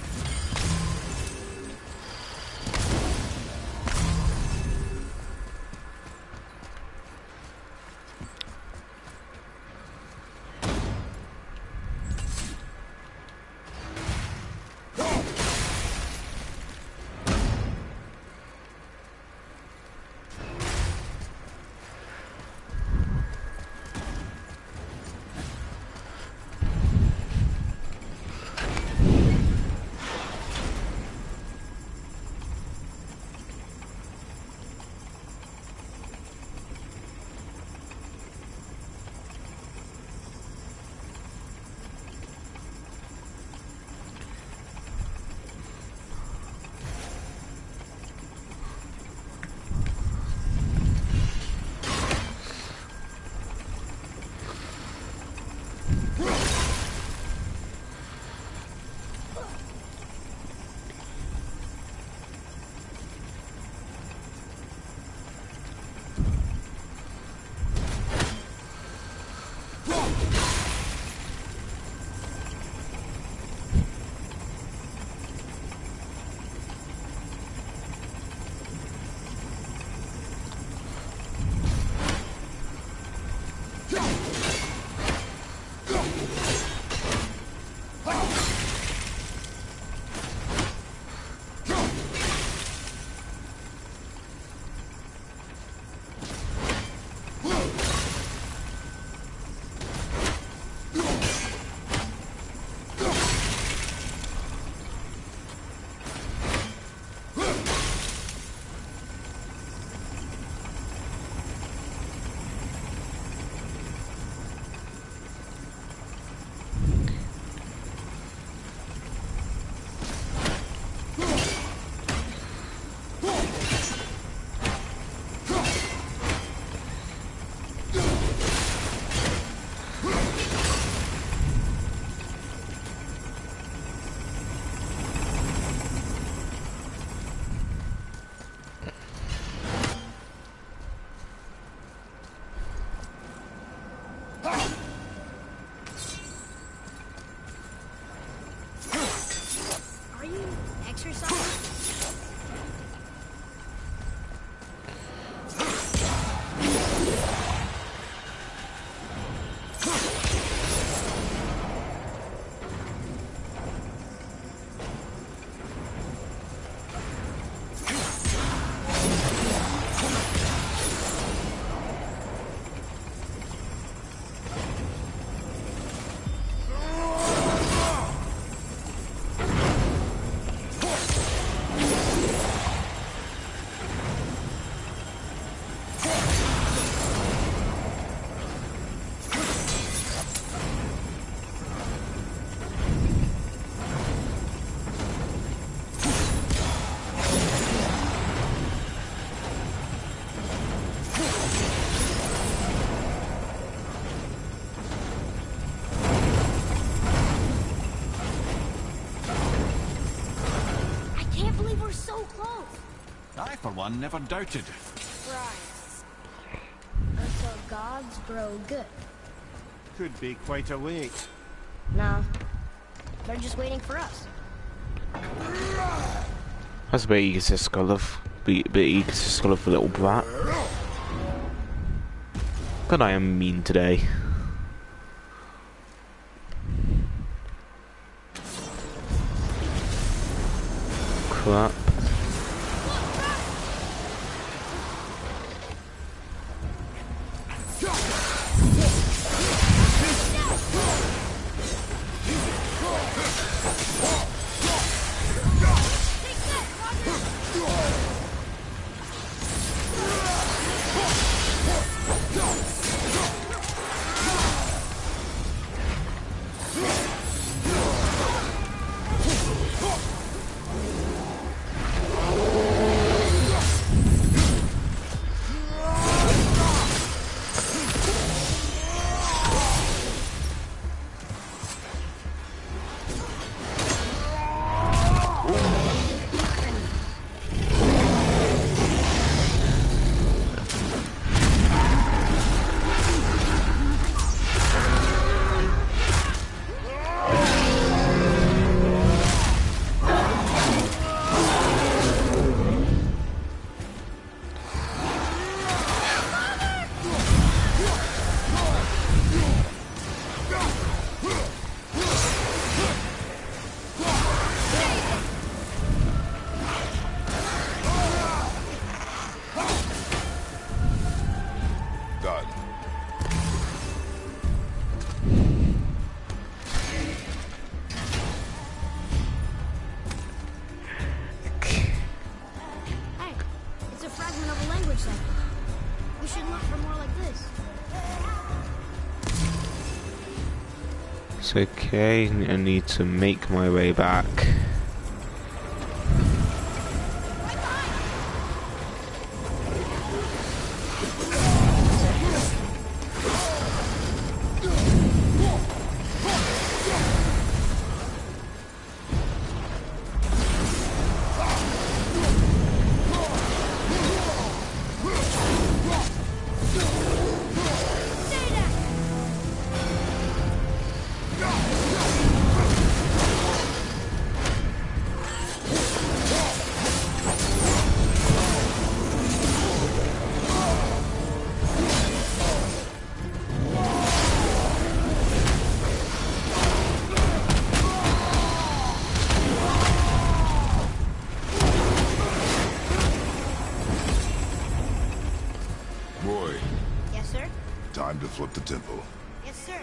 close. I, for one, never doubted. Right. Until gods grow good. Could be quite a wait. No. They're just waiting for us. That's a bit egotistical of the little brat. God, I am mean today. Crap. It's okay, I need to make my way back. Time to flip the temple. Yes, sir.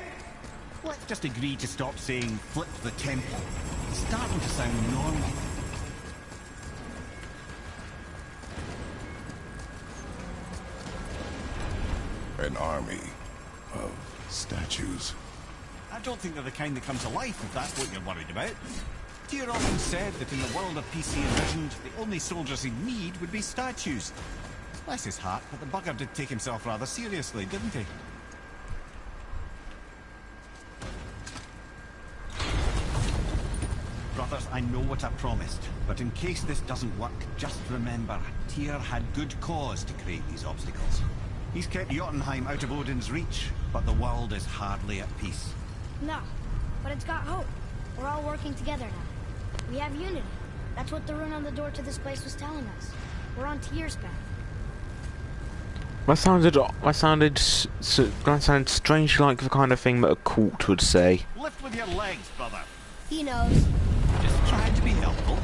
Let's just agree to stop saying flip the temple. It's starting to sound normal. An army of statues. I don't think they're the kind that come to life, if that's what you're worried about. Tyr often said that in the world of PC envisioned, the only soldiers he'd need would be statues. Bless his heart, but the bugger did take himself rather seriously, didn't he? Brothers, I know what I promised, but in case this doesn't work, just remember, Tyr had good cause to create these obstacles. He's kept Jotunheim out of Odin's reach, but the world is hardly at peace. No, but it's got hope. We're all working together now. We have unity. That's what the rune on the door to this place was telling us. We're on Tyr's path. That sounded strangely like the kind of thing that a cult would say. Lift with your legs, brother. He knows. Just trying to be helpful.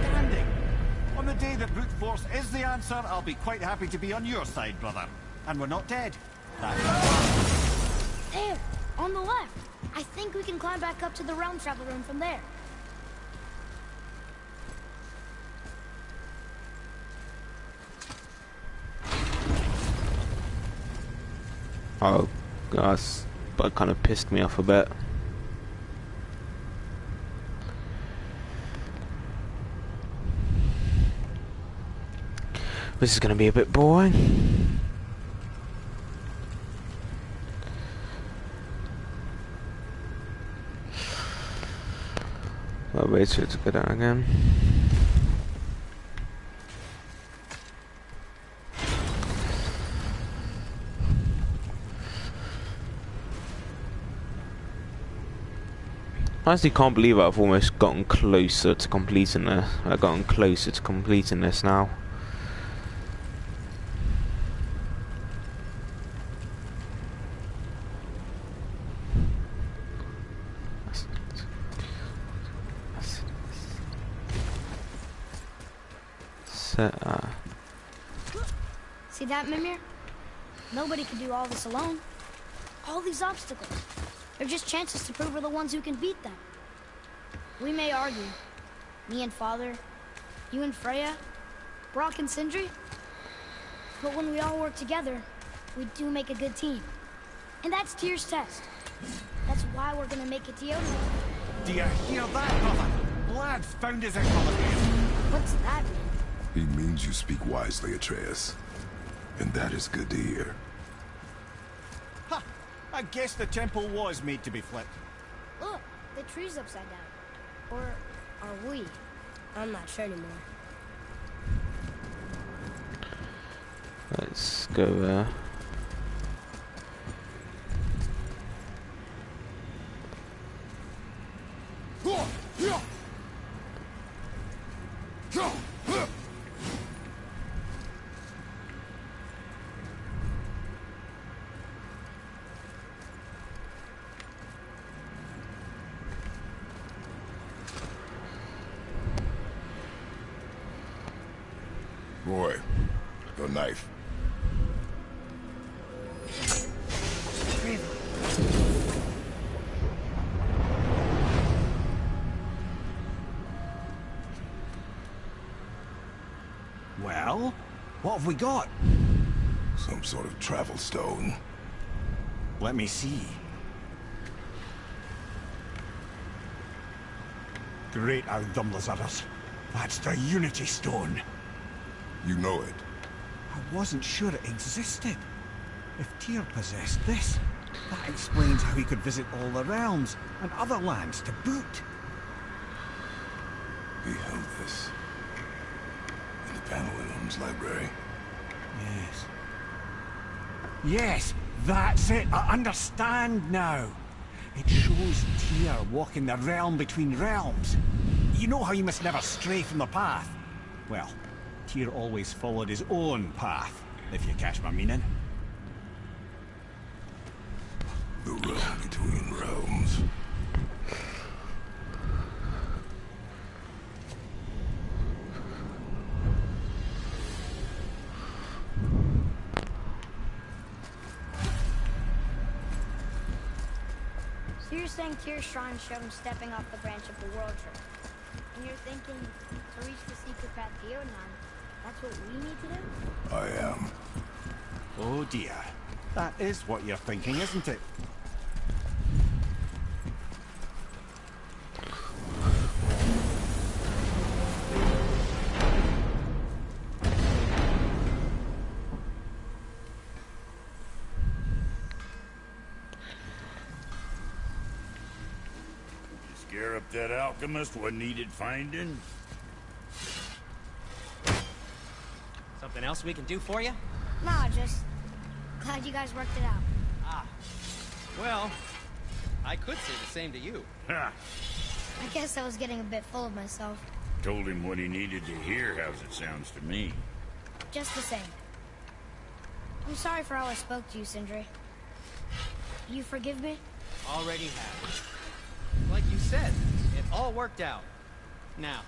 Standing. On the day that brute force is the answer, I'll be quite happy to be on your side, brother. And we're not dead. There, on the left. I think we can climb back up to the realm travel room from there. Oh, gosh. but it kind of pissed me off a bit. This is going to be a bit boring. I'll wait for it to go down again. I honestly can't believe I've almost gotten closer to completing this. I've gotten closer to completing this now. See that, Mimir? Nobody can do all this alone. All these obstacles. They're just chances to prove we're the ones who can beat them. We may argue. Me and Father, you and Freya, Brok and Sindri. But when we all work together, we do make a good team. And that's Tyr's test. That's why we're gonna make it to Jotunheim. Do you hear that, brother? Lad's found his equilibrium. What's that mean? He means you speak wisely, Atreus. And that is good to hear. Ha! I guess the temple was made to be flipped. Look, the tree's upside down. Or are we? I'm not sure anymore. Let's go there. Roy, your knife. Well, what have we got? Some sort of travel stone. Let me see. Great Audumlazaras. That's the Unity Stone. You know it. I wasn't sure it existed. If Tyr possessed this, that explains how he could visit all the realms and other lands to boot. He held this in the Panellinum's library. Yes. Yes, that's it. I understand now. It shows Tyr walking the realm between realms. You know how you must never stray from the path? Well, Tyr always followed his own path, if you catch my meaning. The realm between realms. So you're saying Tyr's shrine showed him stepping off the branch of the World Tree. And you're thinking to reach the secret path to Jotunheim, that's what we need to do? I am. Oh dear. That is what you're thinking, isn't it? Scare up that alchemist what needed finding? Something else we can do for you? Nah, just glad you guys worked it out. Ah. Well, I could say the same to you. Ha! I guess I was getting a bit full of myself. Told him what he needed to hear, how's it sounds to me. Just the same. I'm sorry for how I spoke to you, Sindri. You forgive me? Already have. Like you said, it all worked out. Now,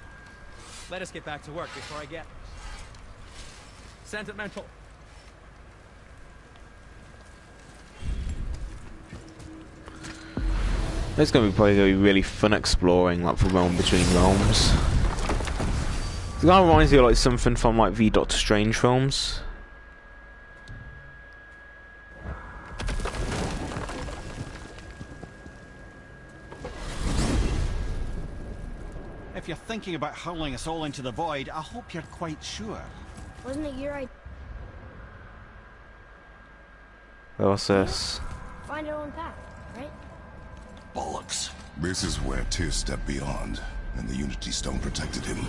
let us get back to work before I get sentimental. It's probably gonna be really fun exploring like the realm between realms. It kind of reminds me of like something from like the Doctor Strange films. If you're thinking about hurling us all into the void, I hope you're quite sure. Wasn't it your idea? What's this? Find our own path, right? Bollocks. This is where Tyr stepped beyond, and the Unity Stone protected him.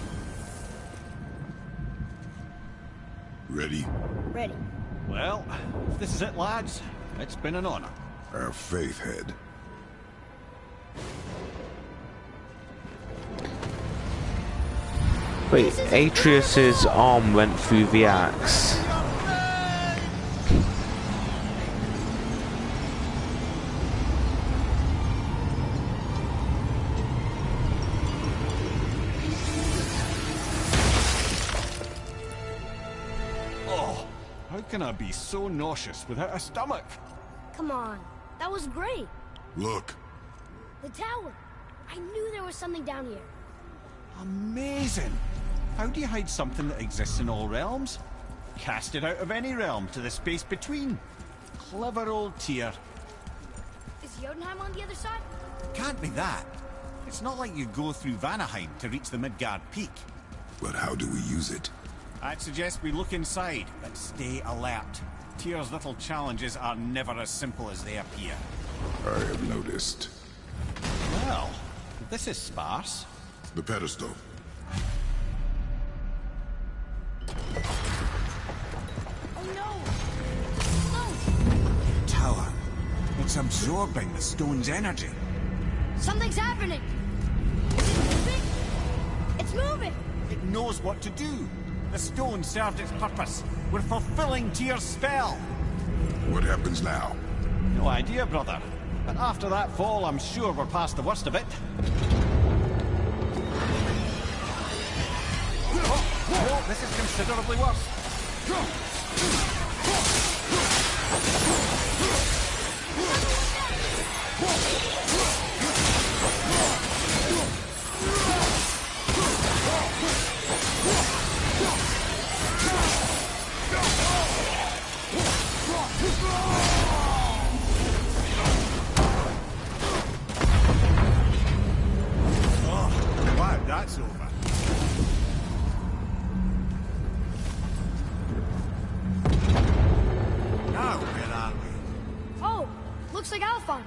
Ready? Ready. Well, if this is it, lads, it's been an honor. Our faith head. Wait, Atreus's arm went through the axe. Oh, how can I be so nauseous without a stomach? Come on. That was great. Look. The tower. I knew there was something down here. Amazing! How do you hide something that exists in all realms? Cast it out of any realm to the space between. Clever old Tyr. Is Jotunheim on the other side? Can't be that. It's not like you go through Vanaheim to reach the Midgard Peak. But how do we use it? I'd suggest we look inside, but stay alert. Tyr's little challenges are never as simple as they appear. I have noticed. Well, this is sparse. The pedestal. Oh no! No! Tower. It's absorbing the stone's energy. Something's happening! Is it moving? It's moving! It knows what to do. The stone served its purpose. We're fulfilling Tyr's spell. What happens now? No idea, brother. But after that fall, I'm sure we're past the worst of it. Oh, this is considerably worse. Oh, wow, that's over. Now, where are we? Oh! Looks like Alphon.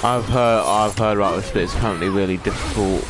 I've heard about this, but it's apparently really difficult.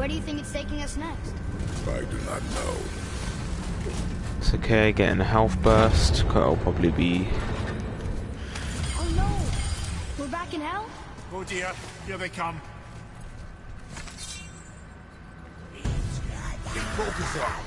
Where do you think it's taking us next? I do not know. It's okay, getting a health burst. I'll probably be. Oh no! We're back in hell? Oh dear, here they come. Focus up.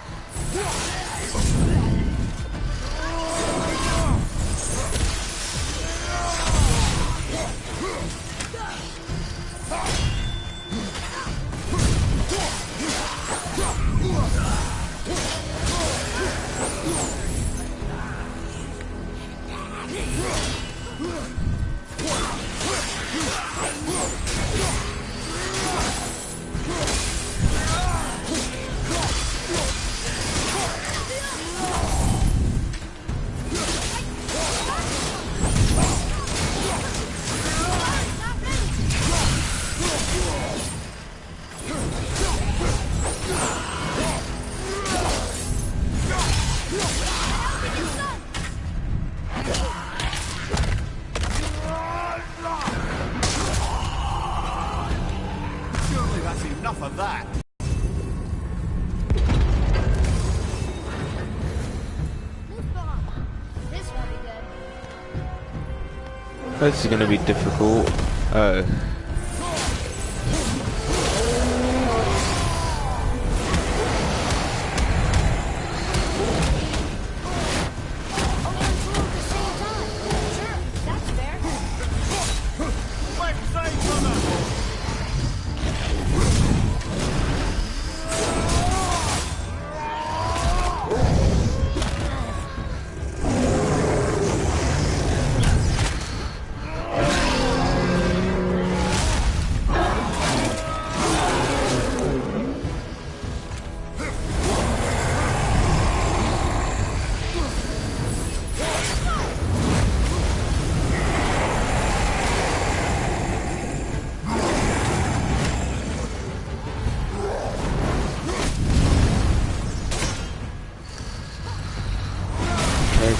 Surely that's enough of that. This won't be good. This is going to be difficult. Oh.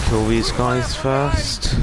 Kill these guys first.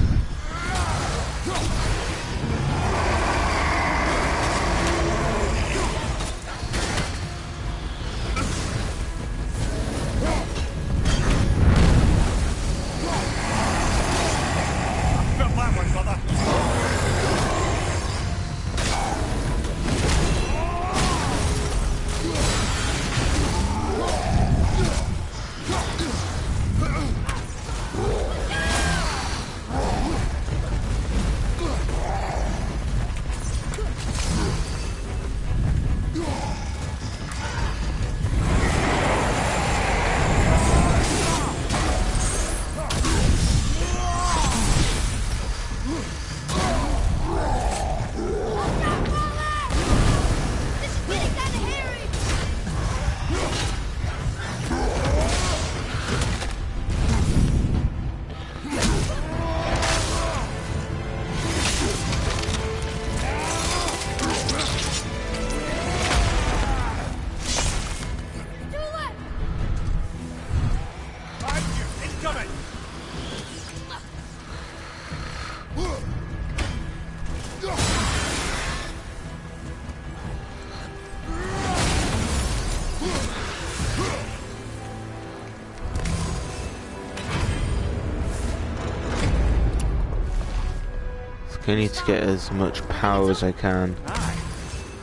I need to get as much power as I can. Aye,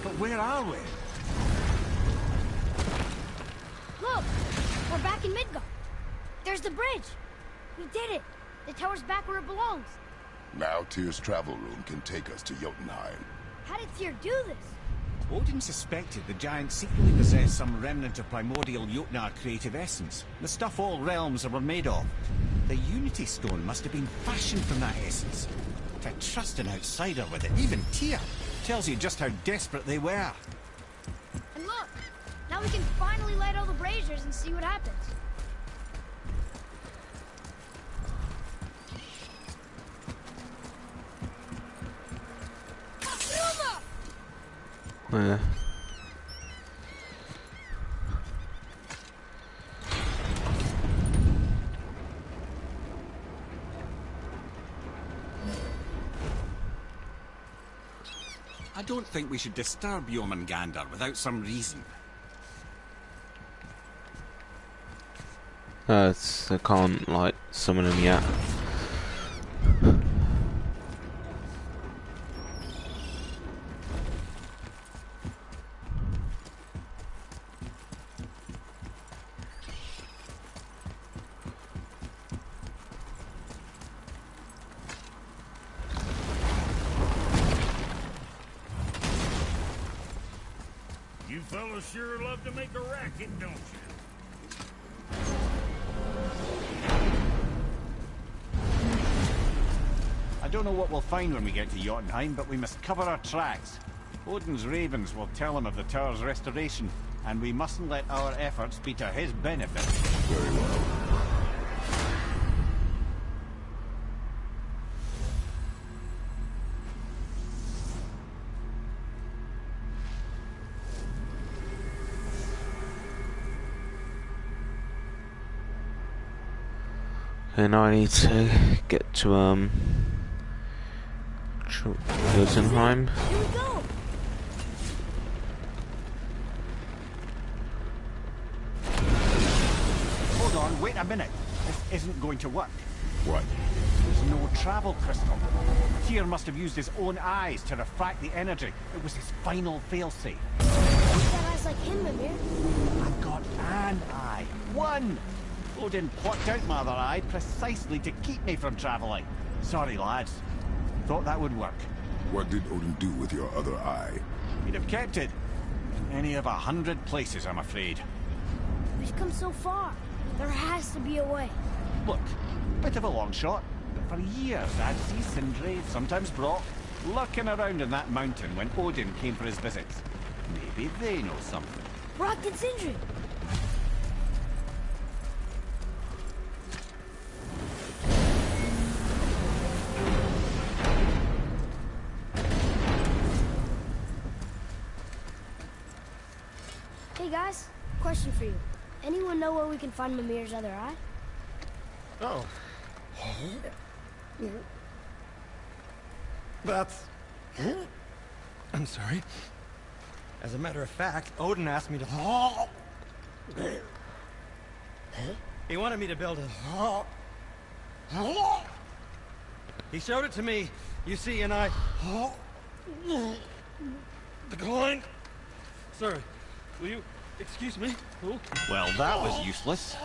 but where are we? Look! We're back in Midgard. There's the bridge. We did it. The tower's back where it belongs. Now Tyr's travel room can take us to Jotunheim. How did Tyr do this? Odin suspected the giants secretly possessed some remnant of primordial Jotnar creative essence, the stuff all realms were made of. The Unity Stone must have been fashioned from that essence. To trust an outsider with it, even Tyr, tells you just how desperate they were. And look! Now we can finally light all the braziers and see what happens. Where? I don't think we should disturb Jormungandr without some reason. I can't like summon him yet. You fellas sure love to make a racket, don't you? I don't know what we'll find when we get to Jotunheim, but we must cover our tracks. Odin's ravens will tell him of the tower's restoration, and we mustn't let our efforts be to his benefit. Very well. Okay, now I need to get to Jotunheim. Here we go. Hold on, wait a minute. This isn't going to work. What? There's no travel crystal. Tyr must have used his own eyes to refract the energy. It was his final failsafe. We've got eyes like him, Mimir. I've got an eye. One! Odin plucked out my other eye precisely to keep me from travelling. Sorry, lads. Thought that would work. What did Odin do with your other eye? He'd have kept it. In any of 100 places, I'm afraid. We've come so far. There has to be a way. Look, bit of a long shot, but for years I'd see Sindri, sometimes Brock, lurking around in that mountain when Odin came for his visits. Maybe they know something. Brock and Sindri. Hey guys, question for you. Anyone know where we can find Mimir's other eye? Oh. That's... I'm sorry. As a matter of fact, Odin asked me to... He wanted me to build a... He showed it to me, you see, and I... declined. Sorry, will you excuse me? Well, that was useless.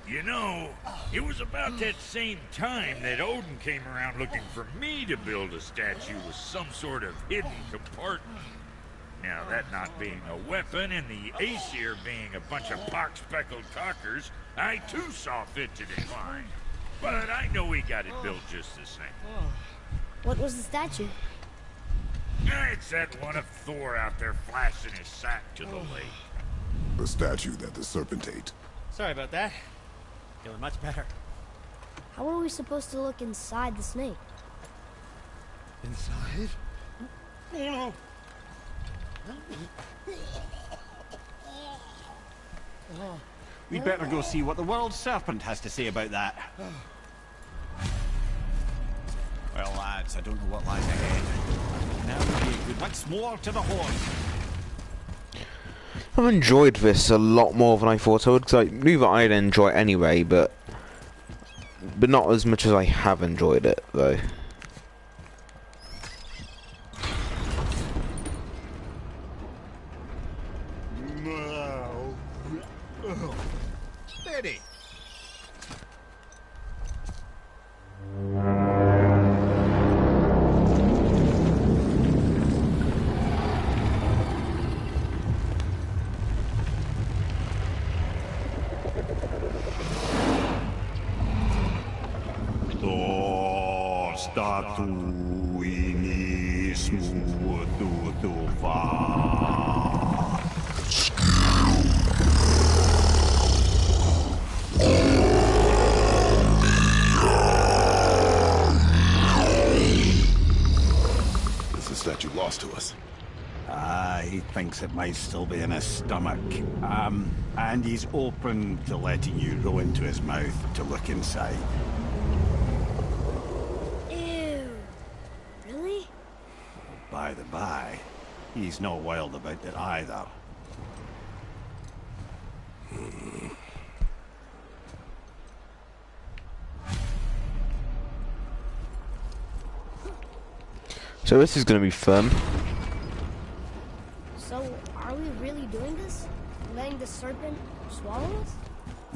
You know, it was about that same time that Odin came around looking for me to build a statue with some sort of hidden compartment. Now, that not being a weapon and the Aesir being a bunch of pock-speckled cockers, I too saw fit to decline. But I know we got it built just the same. What was the statue? It's that one of Thor out there flashing his sack to the lake. The statue that the serpent ate. Sorry about that. Feeling much better. How are we supposed to look inside the snake? Inside? Oh no! We'd better go see what the world serpent has to say about that. Well, lads, I don't know what lies ahead. Now would be good once more to the horn. I've enjoyed this a lot more than I thought I would, because I knew that I'd enjoy it anyway, but not as much as I have enjoyed it, though. Steady. Statu inis mutu va. Is the statue lost to us? He thinks it might still be in his stomach. And he's open to letting you row into his mouth to look inside. By the by, he's not wild about it either. So this is gonna be fun. So, are we really doing this? Letting the serpent swallow us?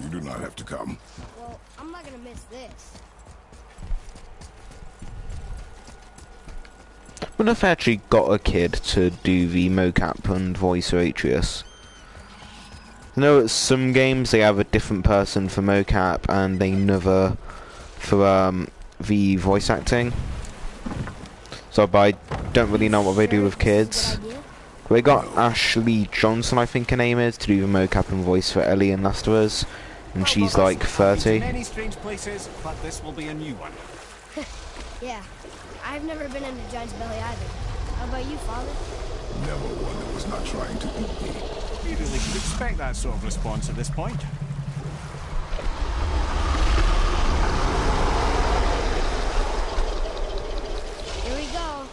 You do not have to come. Well, I'm not gonna miss this. What if I actually got a kid to do the mocap and voice for Atreus? I know at some games they have a different person for mocap and another for the voice acting. So, but I don't really know what they do with kids. They got Ashley Johnson, I think her name is, to do the mocap and voice for Ellie in Last of Us, and she's like 30. Many strange places, but this will be a new one. Yeah, I've never been into Giant's Belly either. How about you, Father? Never one that was not trying to eat me. You really could expect that sort of response at this point. Here we go.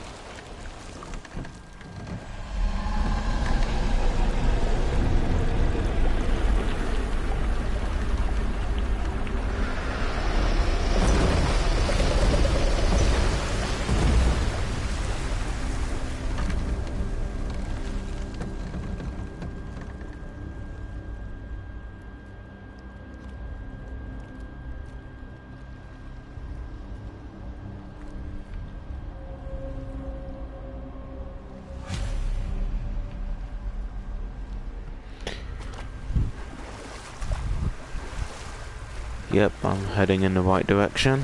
Yep, I'm heading in the right direction.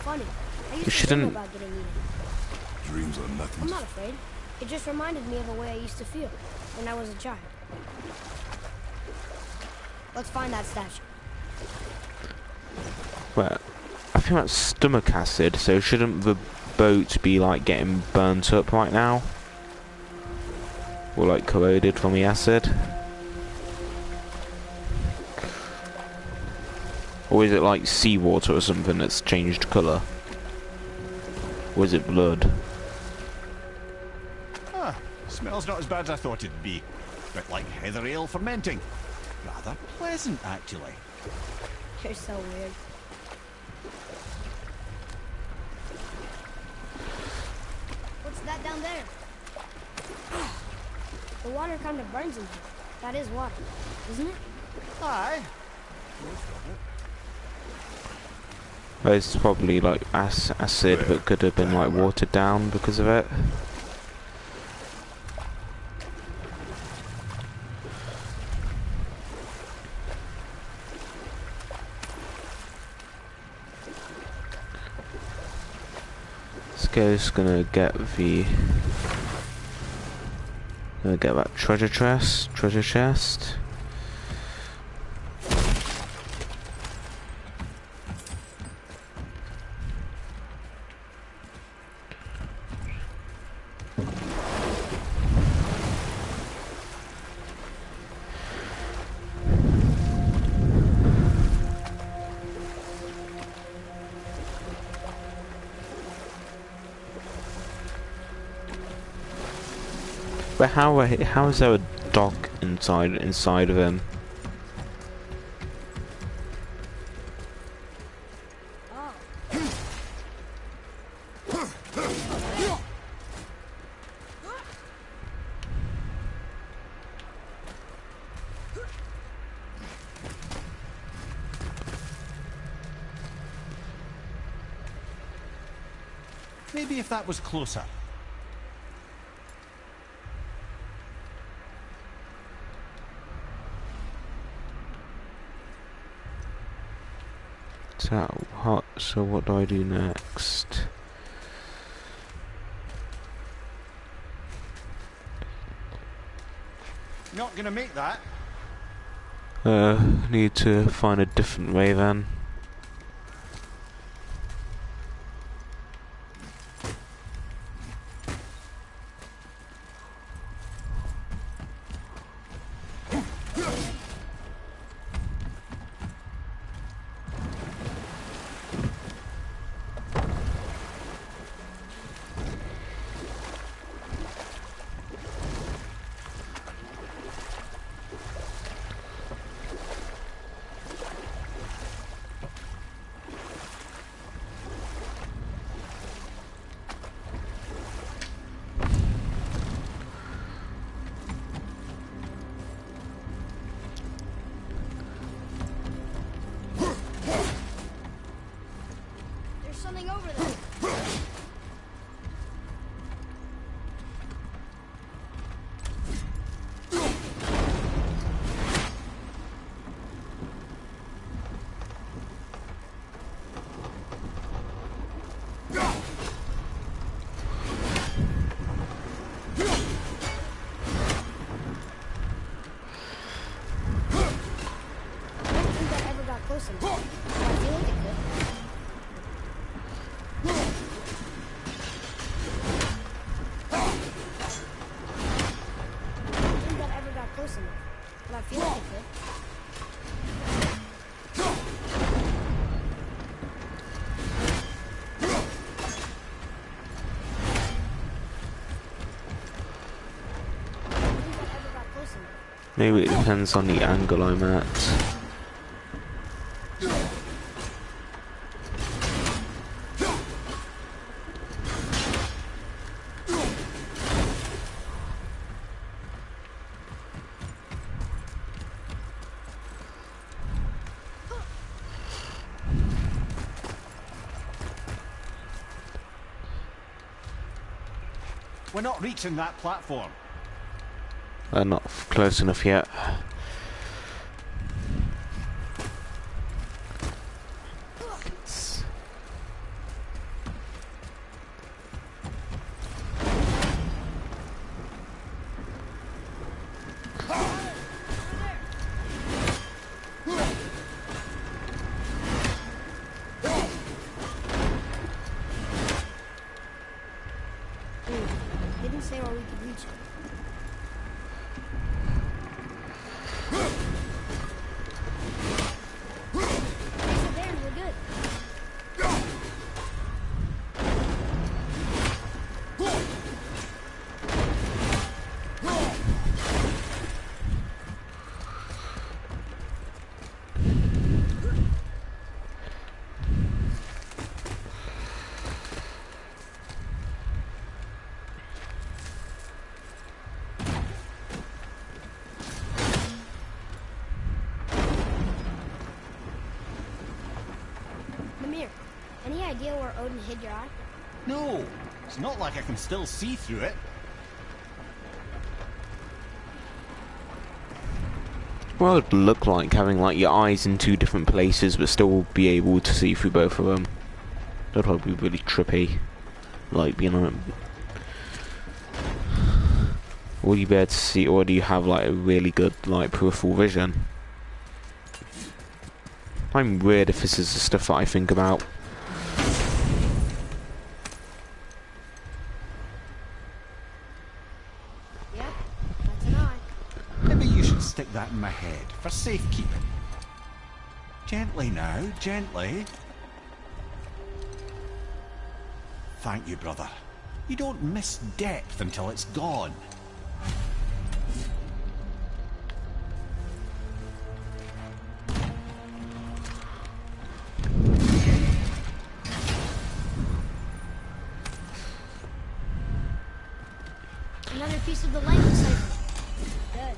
Funny. I used You to shouldn't- dream about getting eaten. Dreams are nothing. I'm not afraid. It just reminded me of a way I used to feel when I was a child. Let's find that statue. Well, I think that's stomach acid, so shouldn't the boat be like getting burnt up right now? Or like corroded from the acid? Or is it like seawater or something that's changed colour? Or is it blood? Ah, smells not as bad as I thought it'd be. Bit like heather ale fermenting. Rather pleasant, actually. You're so weird. What's that down there? The water kind of burns in here. That is water, isn't it? Aye. Well, it's probably like acid, but could have been like watered down because of it. This guy's gonna get the. Gonna get that treasure chest. But how is there a dog inside of him? Maybe if that was closer. So hot. So what do I do next? Not gonna make that. Need to find a different way then. Maybe it depends on the angle I'm at. We're not reaching that platform. Not close enough yet. Didn't say where we could reach it. So there, we're good. Mimir, any idea where Odin hid your eye? No, it's not like I can still see through it. Well, it'd look like having like your eyes in two different places, but still be able to see through both of them. That'd probably be really trippy. Like being on it. Will you be able to see, or do you have like a really good like peripheral vision? I'm weird if this is the stuff that I think about. Yep, that's an eye. Maybe you should stick that in my head for safekeeping. Gently now, gently. Thank you, brother. You don't miss depth until it's gone. Another piece of the lightning cycle. Good.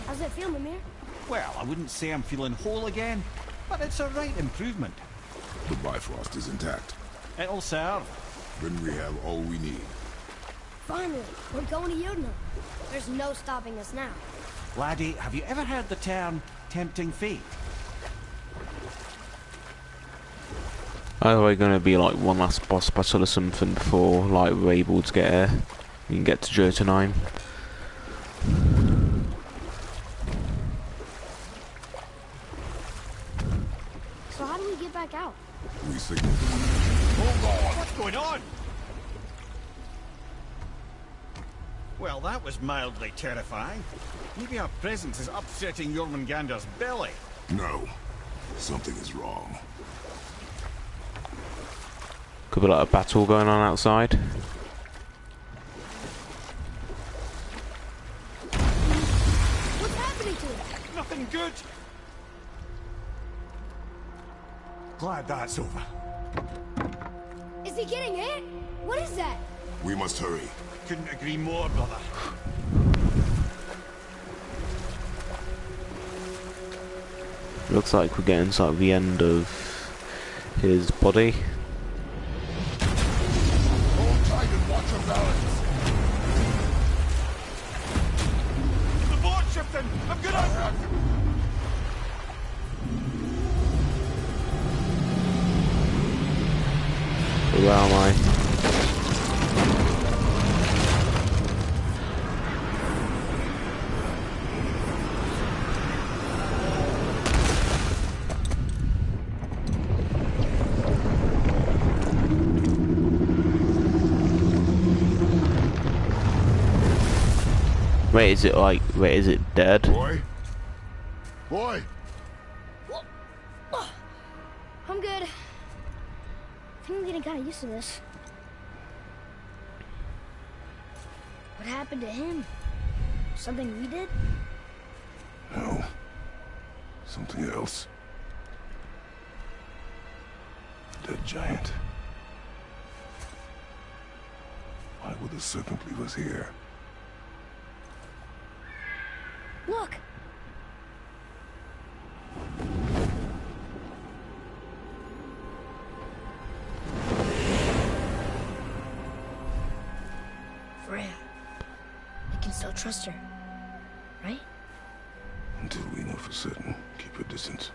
How's it feel, Mimir? Well, I wouldn't say I'm feeling whole again, but it's a right improvement. The Bifrost is intact. It'll serve. Then we have all we need. Finally, we're going to Jotunheim. There's no stopping us now. Laddie, have you ever heard the term tempting fate? Are we gonna be like one last boss battle or something before like we're able to get here? We can get to Jotunheim. So how do we get back out? We signal. What's going on? Well, that was mildly terrifying. Maybe our presence is upsetting Jormungandr's belly. No. Something is wrong. Could be like a battle going on outside. What's happening to it? Nothing good. Glad that's over. Is he getting hit? What is that? We must hurry. Couldn't agree more, brother. Looks like we're getting to like the end of his body. Hold tight and watch your balance. The board shifting! I'm gonna... Where am I? Wait, is it like? Wait, is it dead? Boy? Boy! I'm good. I think I'm getting kind of used to this. What happened to him? Something we did? No. Something else. Dead giant. Why would the serpent leave us here? Look! Freya. I can still trust her. Right? Until we know for certain, keep your distance.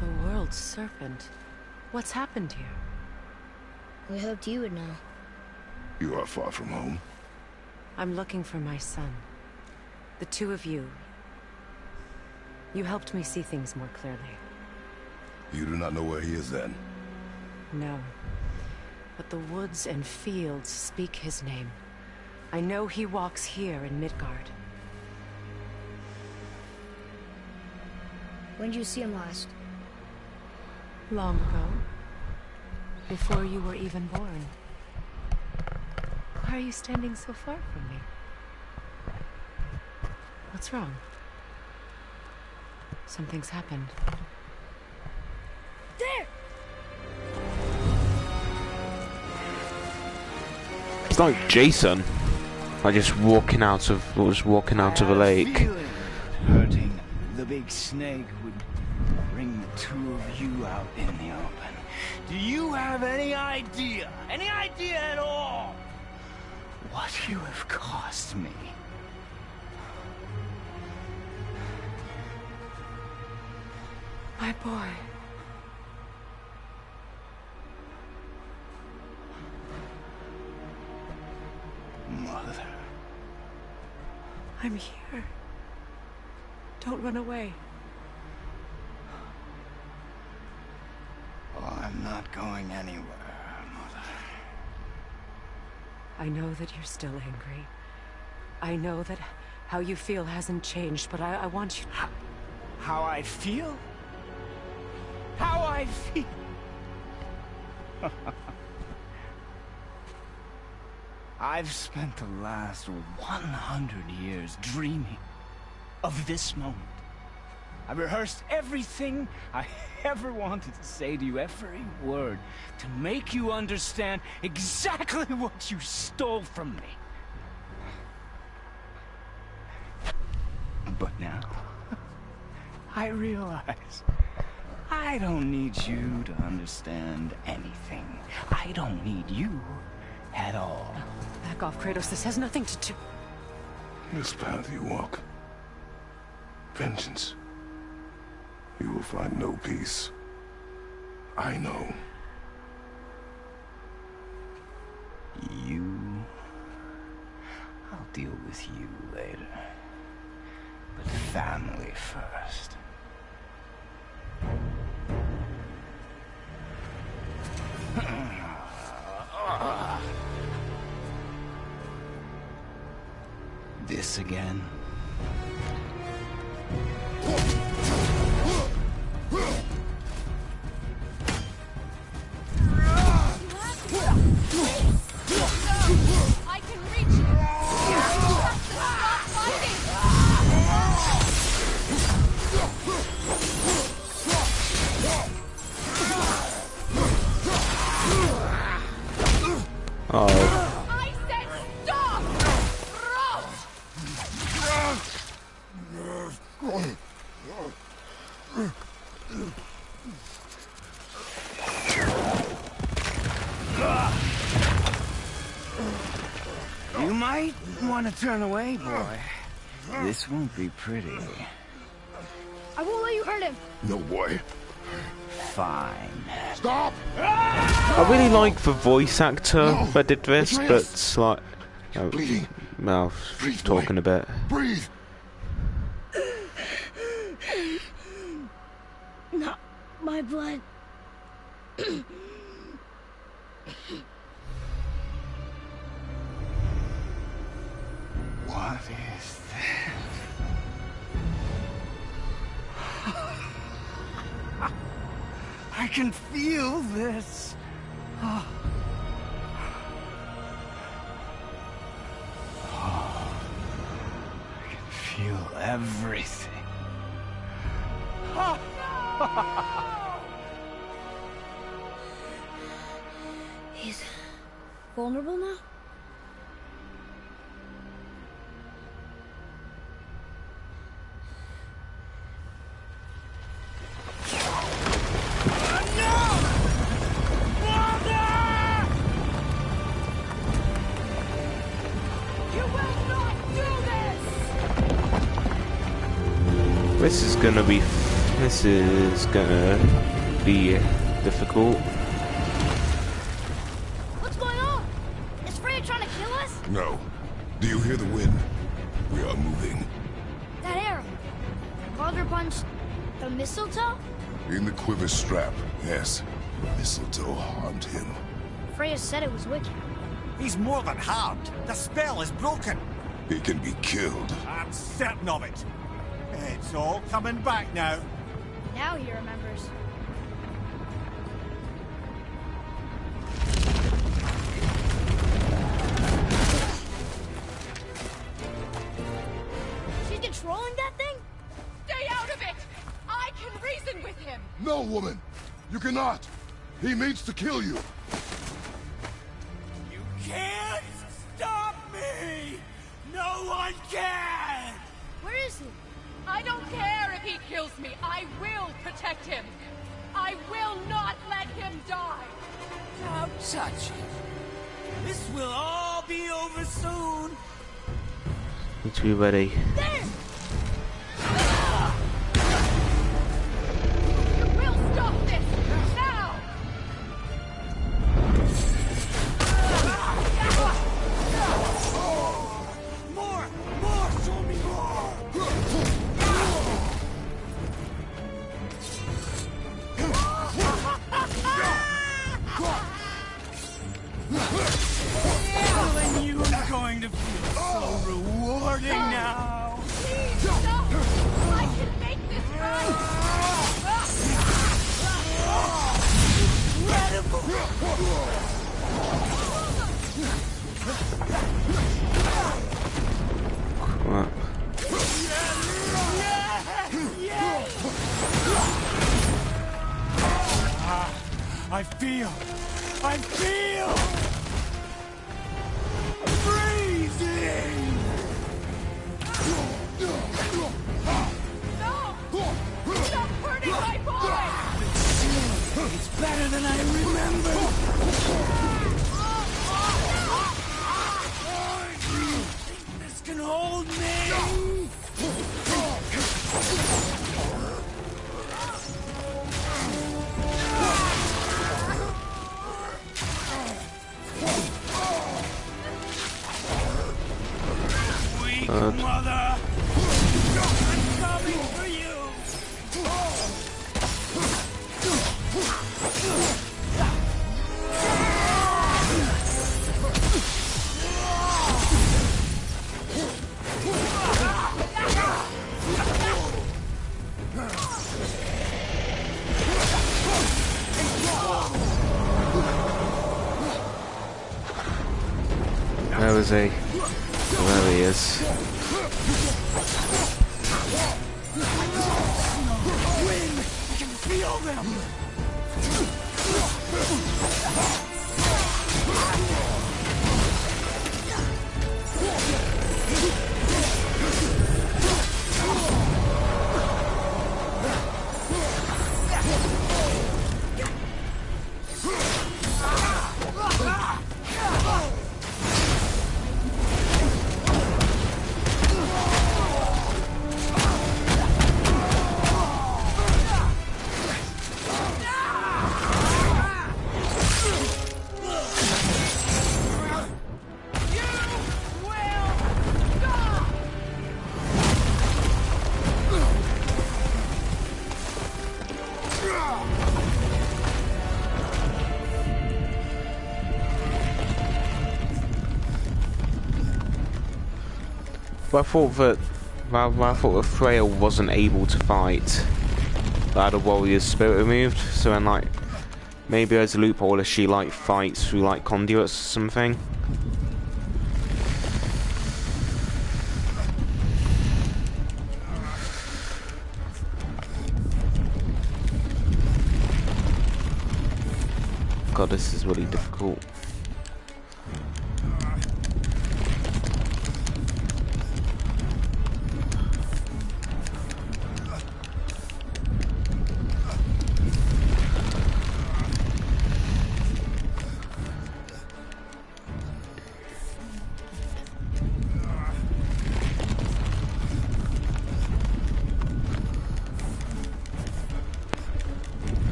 The world's serpent. What's happened here? We hoped you would know. You are far from home. I'm looking for my son. The two of you. You helped me see things more clearly. You do not know where he is then? No. But the woods and fields speak his name. I know he walks here in Midgard. When did you see him last? Long ago. Before you were even born. Why are you standing so far from me? What's wrong? Something's happened. There! It's like Jason. Like just walking out of a lake. Feeling hurting. The big snake would bring the two of you out in the open. Do you have any idea at all, what you have cost me? My boy. Mother. I'm here. Don't run away. Oh, I'm not going anywhere, Mother. I know that you're still angry. I know that how you feel hasn't changed, but I want you... How I feel? How I feel? I've spent the last 100 years dreaming of this moment. I rehearsed everything I ever wanted to say to you, every word, to make you understand exactly what you stole from me. But now, I realize I don't need you to understand anything. I don't need you at all. Back off, Kratos. This has nothing to do... This path you walk. Vengeance. You will find no peace. I know. You... I'll deal with you later. But family first. This again? I can reach you! You have to stop fighting! Oh. I said stop! You might want to turn away, boy. This won't be pretty. I won't let you hurt him. No, boy. Fine. Stop! I really like the voice actor that did this, but Atreus! it's like Bleeding. mouth Breathe, talking boy. a bit. Breathe! Not my blood. What is this? I can feel this. Oh. I can feel everything. He's vulnerable now? This is gonna be difficult. What's going on? Is Freya trying to kill us? No. Do you hear the wind? We are moving. That arrow. Father punched the mistletoe? In the quiver strap, yes. The mistletoe harmed him. Freya said it was wicked. He's more than harmed. The spell is broken. He can be killed. I'm certain of it. It's all coming back now. Now he remembers. She's controlling that thing? Stay out of it! I can reason with him! No, woman! You cannot! He means to kill you! You can't stop me! No one can! Where is he? I don't care if he kills me. I will protect him. I will not let him die. Don't touch it. This will all be over soon. Need to be ready. There! You will stop this now. More! Show me more! And you're going to feel so rewarding now. Please stop. I can make this right. Crap. I feel freezing. No! Stop hurting my boy! It's better than I remember. This can hold me. Weak mother. I'm coming for you. Where was he? There he is. Wind! I can feel them! But I thought that Freya wasn't able to fight. That had a warrior's spirit removed. So then, like, maybe there's a loophole if she like fights through like conduits or something. God, this is really difficult.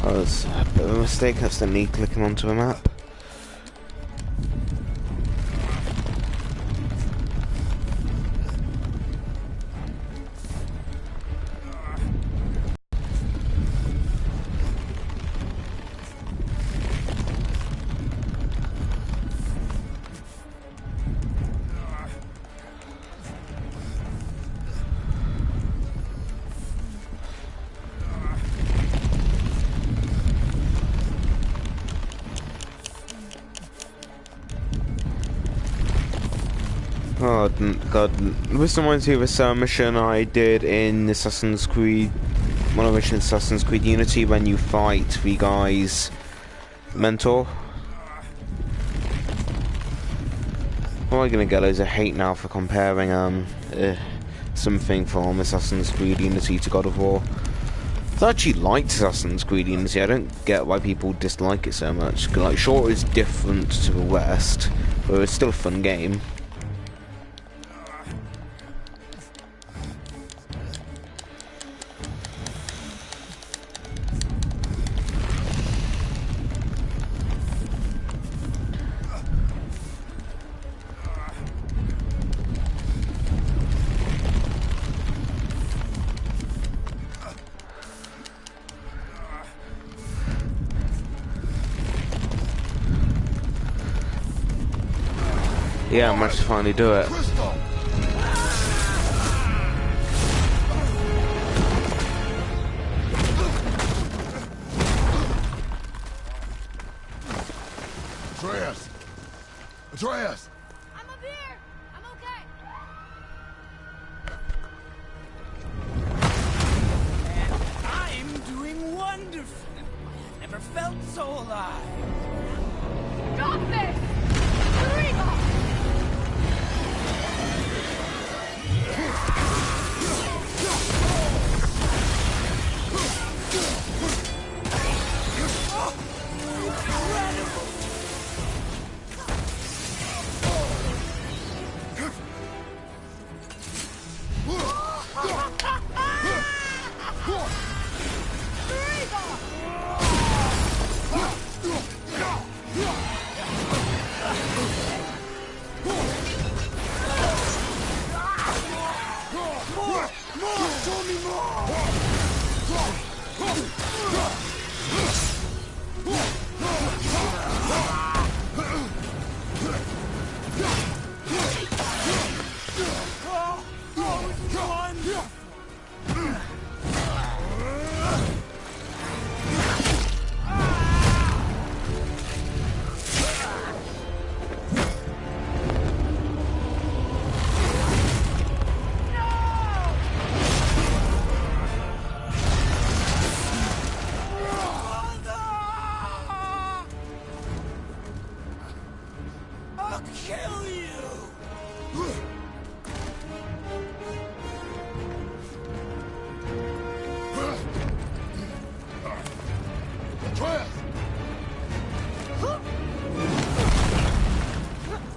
That was a bit of a mistake, that's me clicking onto a map. Oh God, this reminds me of this mission I did in Assassin's Creed, one of the Assassin's Creed Unity, when you fight the guy's mentor. Am I gonna get loads of hate now for comparing something from Assassin's Creed Unity to God of War? I actually liked Assassin's Creed Unity. I don't get why people dislike it so much. 'Cause, like, sure, it's different to the West, but it's still a fun game. Yeah, I managed to finally do it. Atreus! Atreus! I'm up here! I'm okay! I'm doing wonderfully. I've never felt so alive. Stop this! Rodrigo!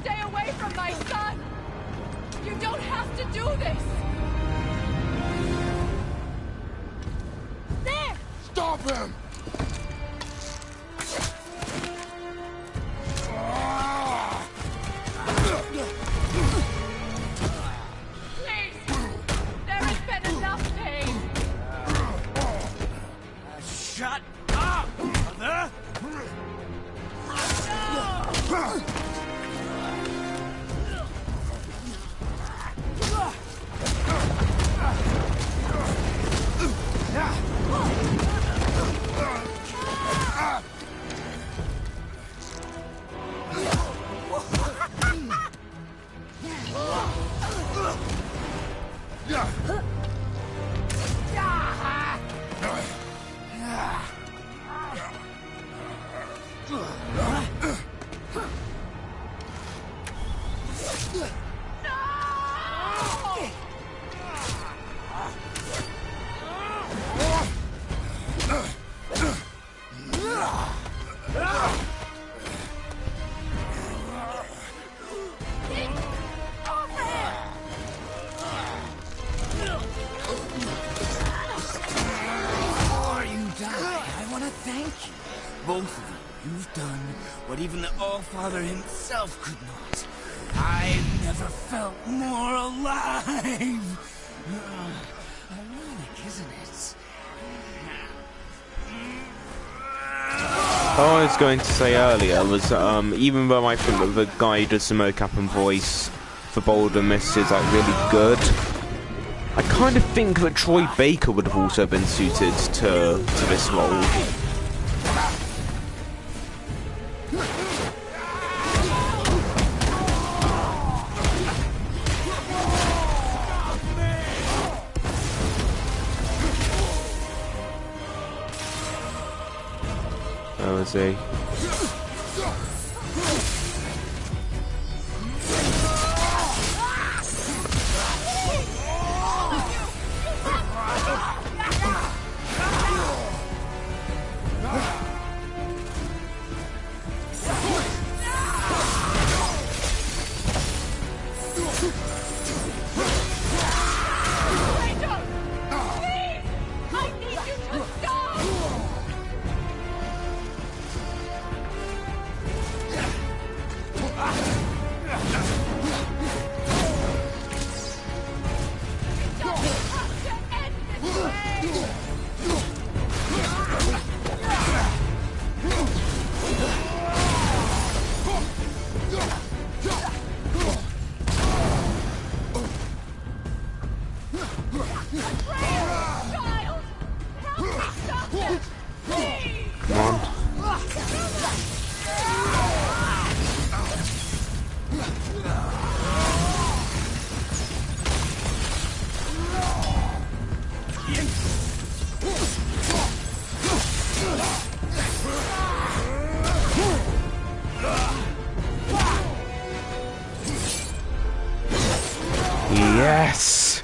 Stay away from my son! You don't have to do this! There! Stop him! Both of you, you've done what even the All-Father himself could not. I've never felt more alive. Ironic, isn't it? All I was going to say earlier was, even though I think that the guy who does the mocap and voice for Boulder Mist is like really good, I kind of think that Troy Baker would have also been suited to this role. Oh, is he? Yes!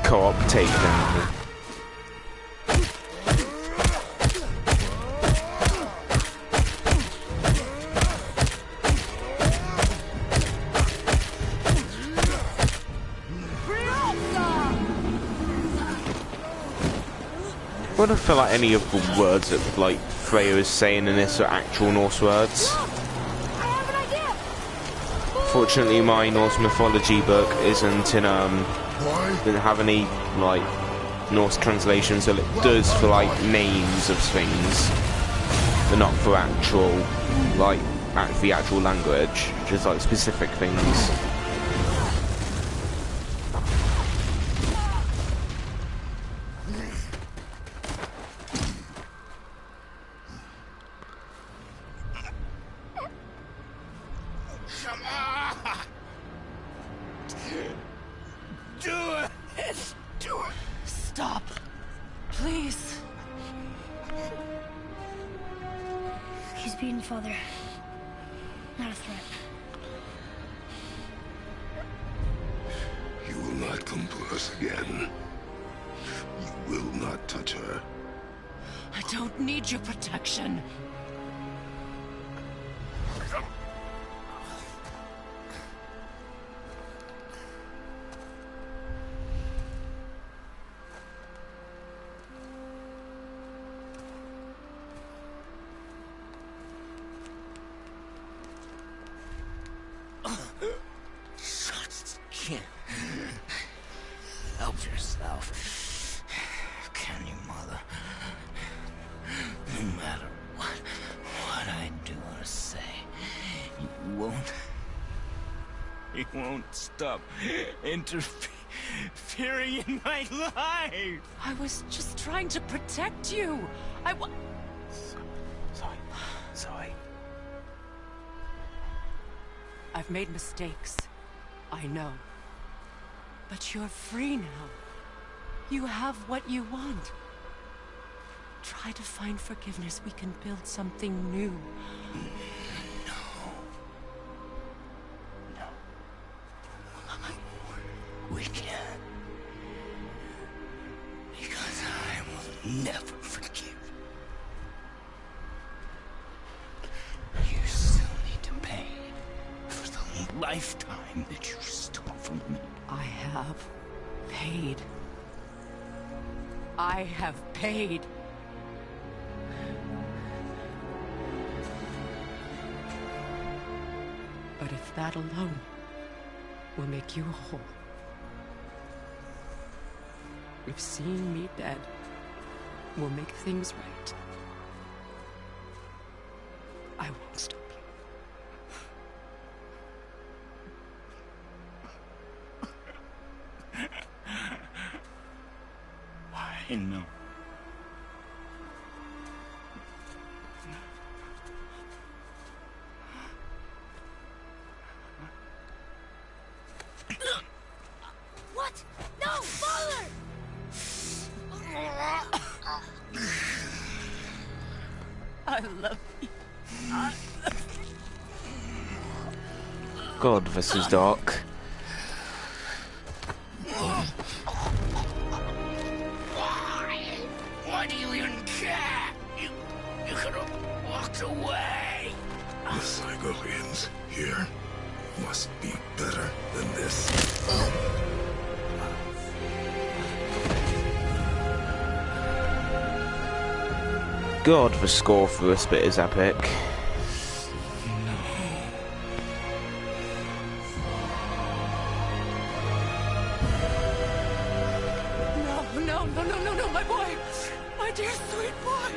Co-op takedown. I wonder if like any of the words that like Freya is saying in this are actual Norse words. Fortunately, my Norse mythology book didn't have any like Norse translations, so it does for like names of things, but not for actual the actual language, just like specific things. Stop. Please. He's beaten, Father. Not a threat. You will not come for us again. You will not touch her. I don't need your protection. Help yourself. Can you, Mother? won't stop interfering in my life. I was just trying to protect you. Sorry. I've made mistakes. I know. But you're free now. You have what you want. Try to find forgiveness. We can build something new. No. We can't. Because I will never forgive. You still need to pay for the lifetime that you stole from me. I have paid. I have paid. But if that alone will make you whole, if seeing me dead will make things right, I won't stop you. I know. What? No, Father! I love you. God, this is dark. Why do you even care? You could have walked away. The Cygolians here must be better than this. God, the score for this bit is epic. No, my boy! My dear sweet boy!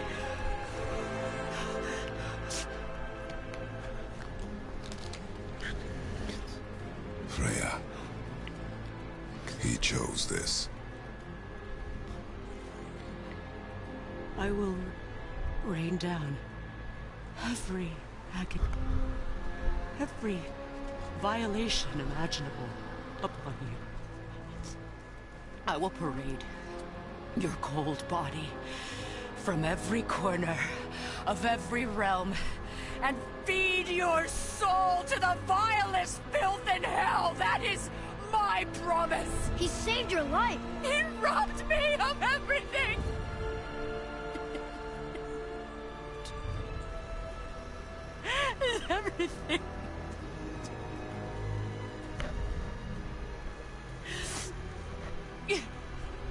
Freya. He chose this. I will rain down every agony, every violation imaginable upon you. I will parade your cold body from every corner of every realm and feed your soul to the vilest filth in hell. That is my promise. He saved your life. He robbed me of everything. Everything.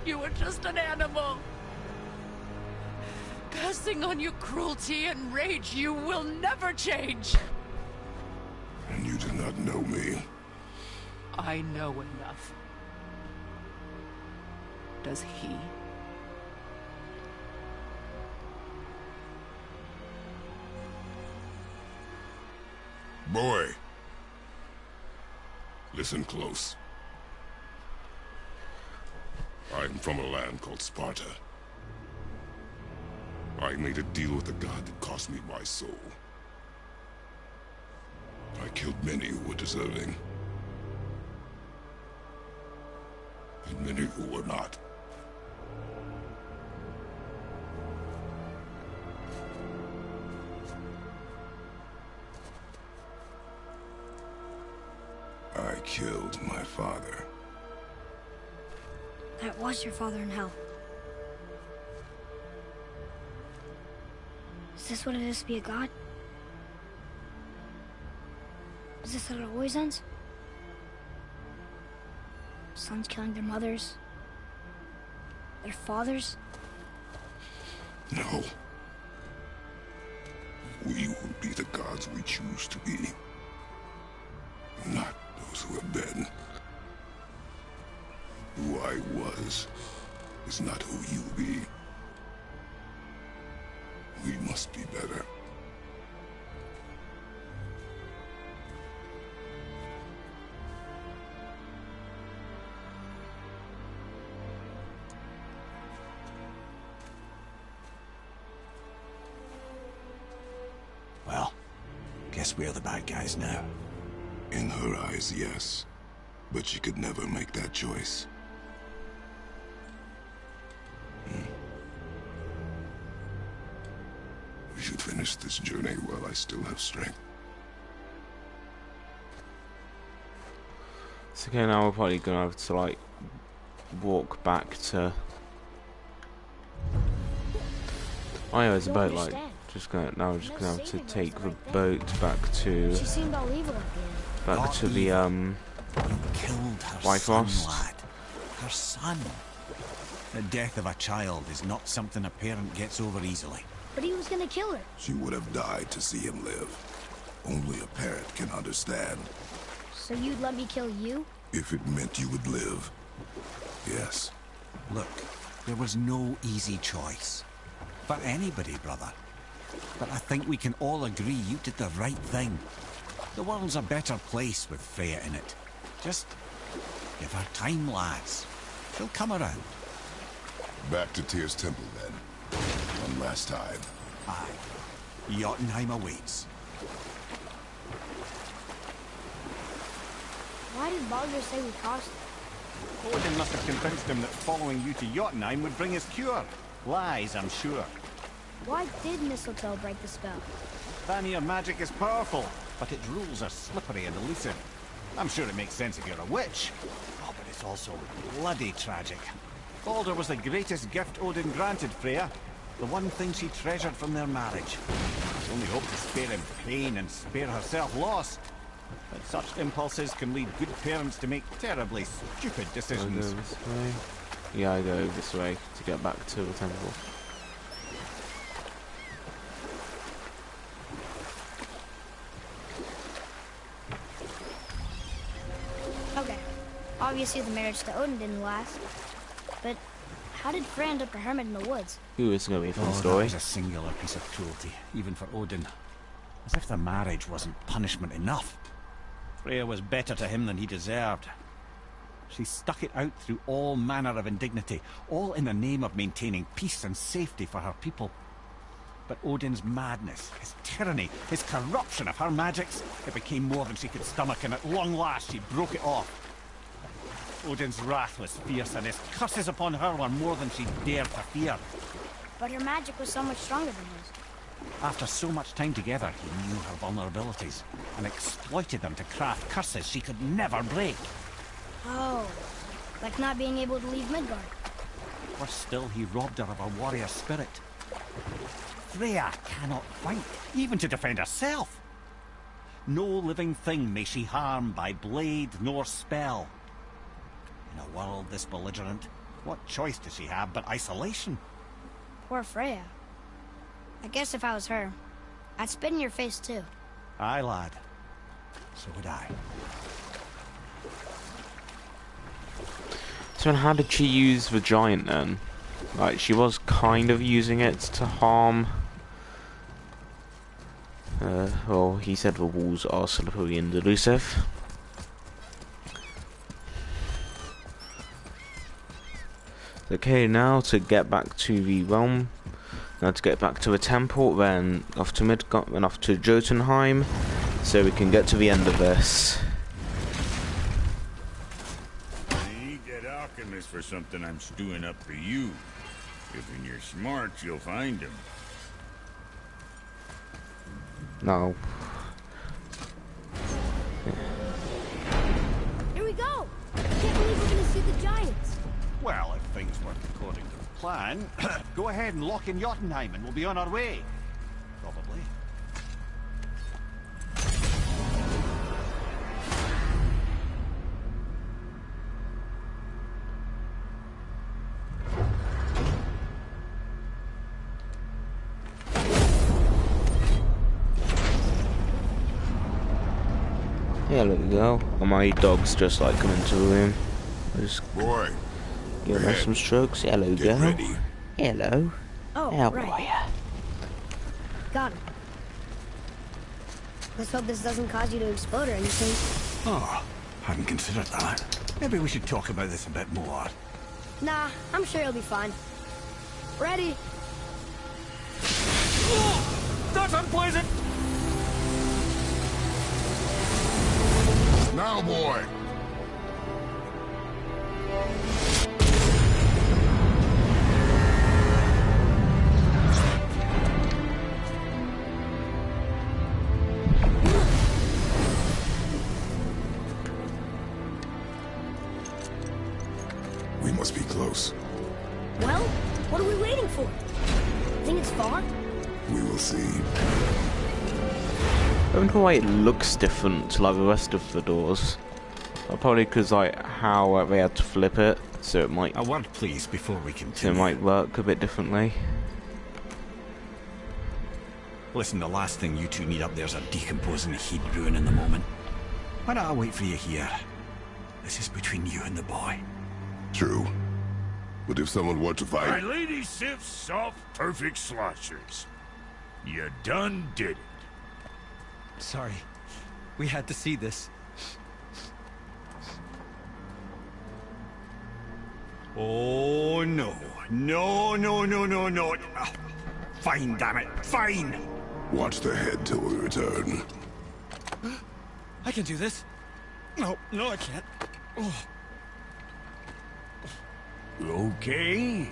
You were just an animal. Passing on your cruelty and rage, you will never change. And you do not know me. I know enough. Does he? Boy. Listen close. I'm from a land called Sparta. I made a deal with a god that cost me my soul. I killed many who were deserving. And many who were not. I killed my father. That was your father in hell. Is this what it is to be a god? Is this how it always ends? Sons killing their mothers? Their fathers? No. We will be the gods we choose to be. Not those who have been. Who I was is not who you be. We must be better. us we're the bad guys now. In her eyes, yes. But she could never make that choice. We should finish this journey while I still have strength. So okay, now we're probably gonna have to like walk back to. Oh yeah, there's a boat. Like, we're just gonna have to take the boat back to. She seemed all evil at the end. Back to the You killed her Bifrost. son, lad. Her son. The death of a child is not something a parent gets over easily. But he was gonna kill her. She would have died to see him live. Only a parent can understand. So you'd let me kill you? If it meant you would live. Yes. Look, there was no easy choice. For anybody, brother. But I think we can all agree you did the right thing. The world's a better place with Freya in it. Just give her time, lads. She'll come around. Back to Tyr's temple, then. One last time. Aye. Jotunheim awaits. Why did Baldur say we crossed it? Odin must have convinced him that following you to Jotunheim would bring his cure. Lies, I'm sure. Why did Mistletoe break the spell? Vanir magic is powerful, but its rules are slippery and elusive. I'm sure it makes sense if you're a witch. Oh, but it's also bloody tragic. Baldur was the greatest gift Odin granted Freya. The one thing she treasured from their marriage. She only hoped to spare him pain and spare herself loss. But such impulses can lead good parents to make terribly stupid I'll go decisions. this way. Yeah, I go this way to get back to the temple. Okay. Obviously the marriage to Odin didn't last. But how did Frey end up a hermit in the woods? Ooh, it's gonna be a fun That story. was a singular piece of cruelty, even for Odin. As if the marriage wasn't punishment enough. Freya was better to him than he deserved. She stuck it out through all manner of indignity, all in the name of maintaining peace and safety for her people. But Odin's madness, his tyranny, his corruption of her magics, it became more than she could stomach, and at long last she broke it off. Odin's wrath was fierce, and his curses upon her were more than she dared to fear. But her magic was so much stronger than his. After so much time together, he knew her vulnerabilities, and exploited them to craft curses she could never break. Oh, like not being able to leave Midgard. Worse still, he robbed her of her warrior spirit. Freya cannot fight, even to defend herself. No living thing may she harm by blade nor spell. In a world this belligerent, what choice does she have but isolation? Poor Freya. I guess if I was her, I'd spit in your face too. Aye, lad. So would I. So how did she use the giant then? Like, she was kind of using it to harm. Well, he said the walls are slippery and elusive. Okay, now to get back to the realm. Now to get back to the temple, then off to Midgard, then off to Jotunheim, so we can get to the end of this. I need that alchemist for something I'm stewing up for you. If when you're smart, you'll find him. No. Here we go! I can't believe we're gonna see the giants. Well, if things work according to the plan, go ahead and lock in Jotunheim and we'll be on our way. Probably. Yeah, there we go. And my dog's just like come into the room. Just Boy, give her some strokes. Hello, get girl. ready. Hello. Oh, How right. are ya? Got him. Let's hope this doesn't cause you to explode or anything. Oh, hadn't considered that. Maybe we should talk about this a bit more. Nah, I'm sure you'll be fine. Ready? That's unpleasant! Now, boy! We must be close. Well, what are we waiting for? Think it's far? We will see. I don't know why it looks different to like the rest of the doors. Probably because like how they had to flip it, so it might. A word, please, before we So continue. it might work a bit differently. Listen, the last thing you two need up there's a decomposing heat ruining the moment. Why don't I wait for you here? This is between you and the boy. True. But if someone were to My fight... lady sips soft, perfect sloshers. You done did it. Sorry. We had to see this. Oh, no. No, no, no, no, no. Ah, fine, damn it. Fine. Watch the head till we return. I can do this. No, I can't. Oh. Okay.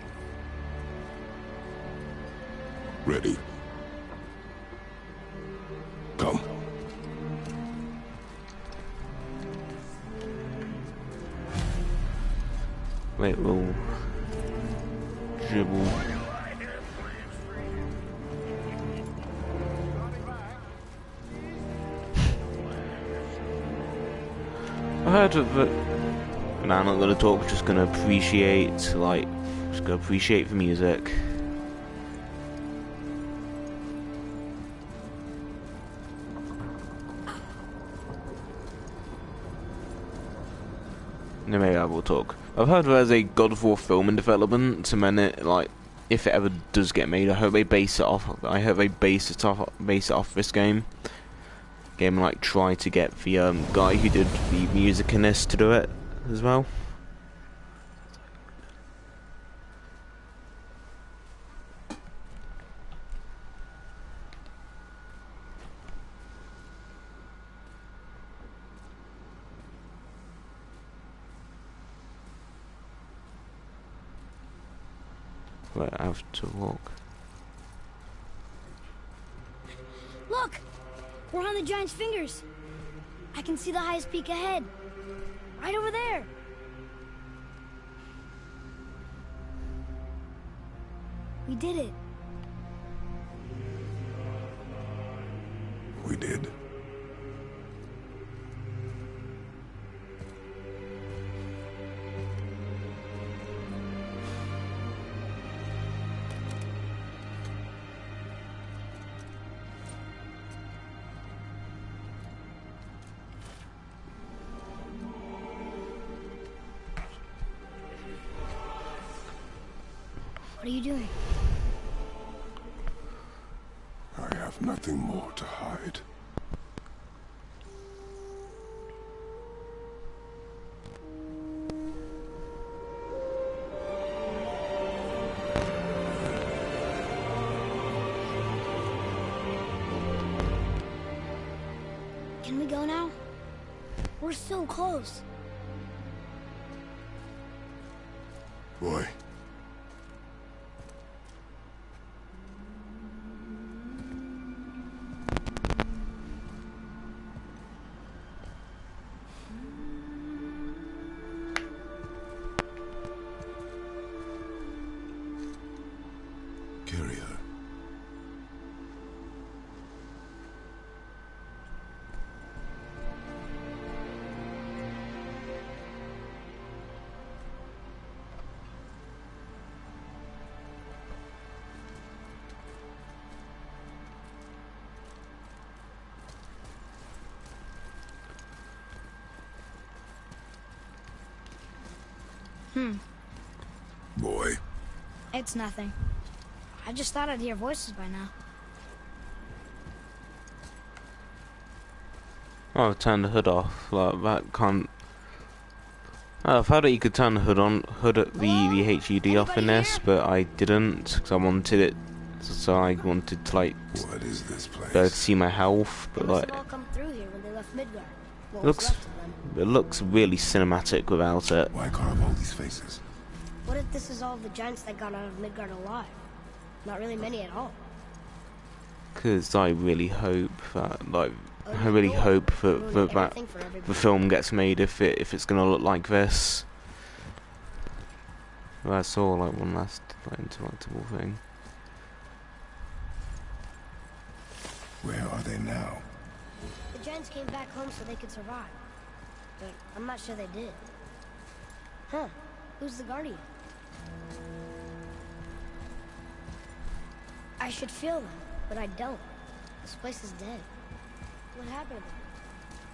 Ready. Come. Wait, we'll dribble. I heard of it. Nah, I'm not gonna talk. Just gonna appreciate, just gonna appreciate the music. No, maybe I will talk. I've heard there's a God of War film in development, and then it, like, if it ever does get made, I hope they base it off. I hope they base it off this game. Like try to get the guy who did the music in this to do it as well. But I have to walk. Look! We're on the giant's fingers. I can see the highest peak ahead. Right over there. We did it. We did. What are you doing? I have nothing more to hide. Can we go now? We're so close. Boy. Carry her. Boy. It's nothing. I just thought I'd hear voices by now. Oh, turn the hood off. Like that can't. Oh, I've heard that you could turn the hood at the HUD off in this, but I didn't because I wanted it. So I wanted to like What is this place? be able to see my health, They but must like have all come through here when they left Midgard. What It was looks left of them. it looks really cinematic without it. Why carve all these faces? What if this is all the giants that got out of Midgard alive? Not really many at all. Because I really hope that, like, I Odin really Thor hope that ruined that everything for everybody. the film gets made if it's gonna look like this. Well, I saw like one last like interactable thing. Where are they now? The giants came back home so they could survive. But I'm not sure they did. Huh. Who's the guardian? I should feel them, but I don't. This place is dead. What happened to them?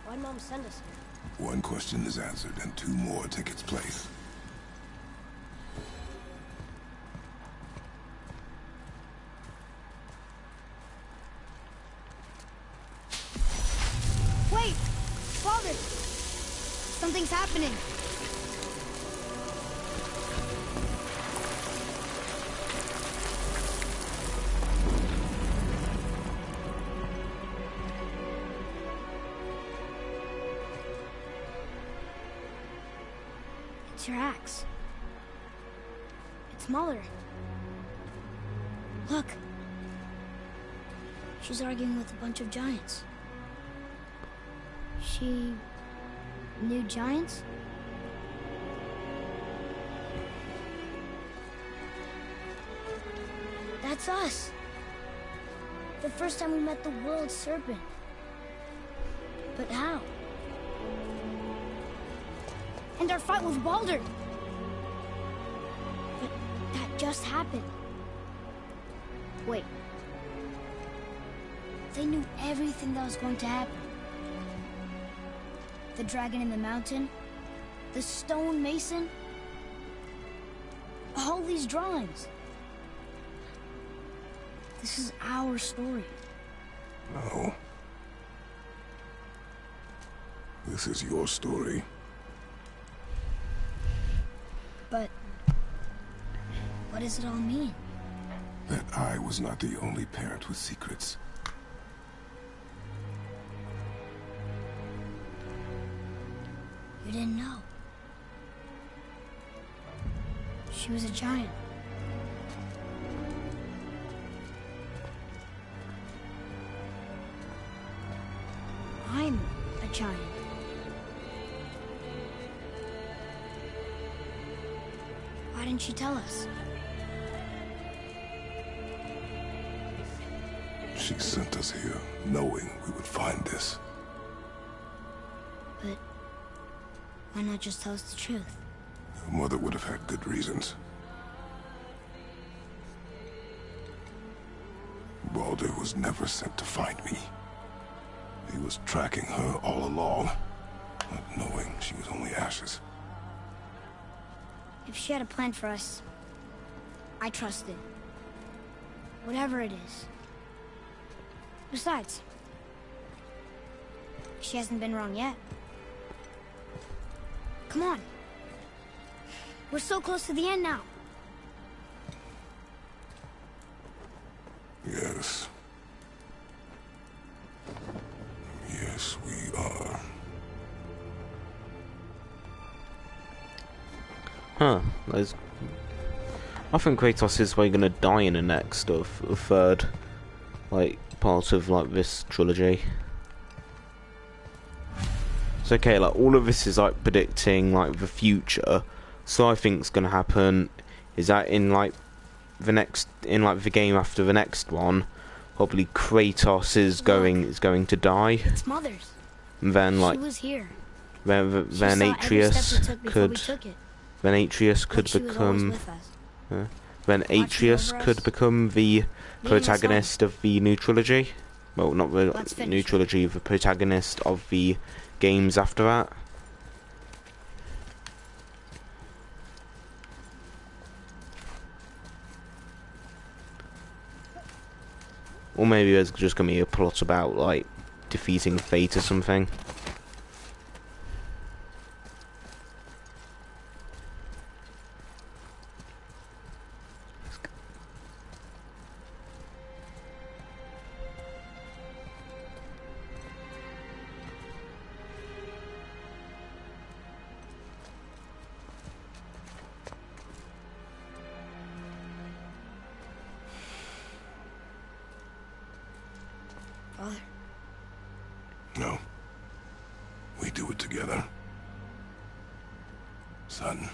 Why'd Mom send us here? One question is answered, and two more take its place. Wait! Father! Something's happening! It's your axe. It's Mother. Look. She's arguing with a bunch of giants. She knew giants? That's us. The first time we met the world serpent. But how? And our fight with Baldur. But that just happened. Wait. They knew everything that was going to happen. The dragon in the mountain, the stone mason, all these drawings. This is our story. No. This is your story. But what does it all mean? That I was not the only parent with secrets. You didn't know. She was a giant. I'm a giant. Why didn't she tell us? She sent us here, knowing we would find this. But why not just tell us the truth? Your mother would have had good reasons. Baldur was never sent to find me. He was tracking her all along, not knowing she was only ashes. If she had a plan for us, I trust it. Whatever it is. Besides, she hasn't been wrong yet. Come on. We're so close to the end now. Yes. Yes, we are. Huh. I think Kratos is probably gonna die in the next or third, like, part of like this trilogy. It's okay, like all of this is like predicting like the future. So I think it's gonna happen is that in like the game after the next one, probably Kratos is going to die. It's Mother's. And then like she was here. then Atreus could She was always become with us. then Watching Atreus over could us. become the us protagonist of the new trilogy. Well, not Let's the finish new it. trilogy, the protagonist of the games after that. Or maybe there's just gonna be a plot about like defeating fate or something. do it together. Son.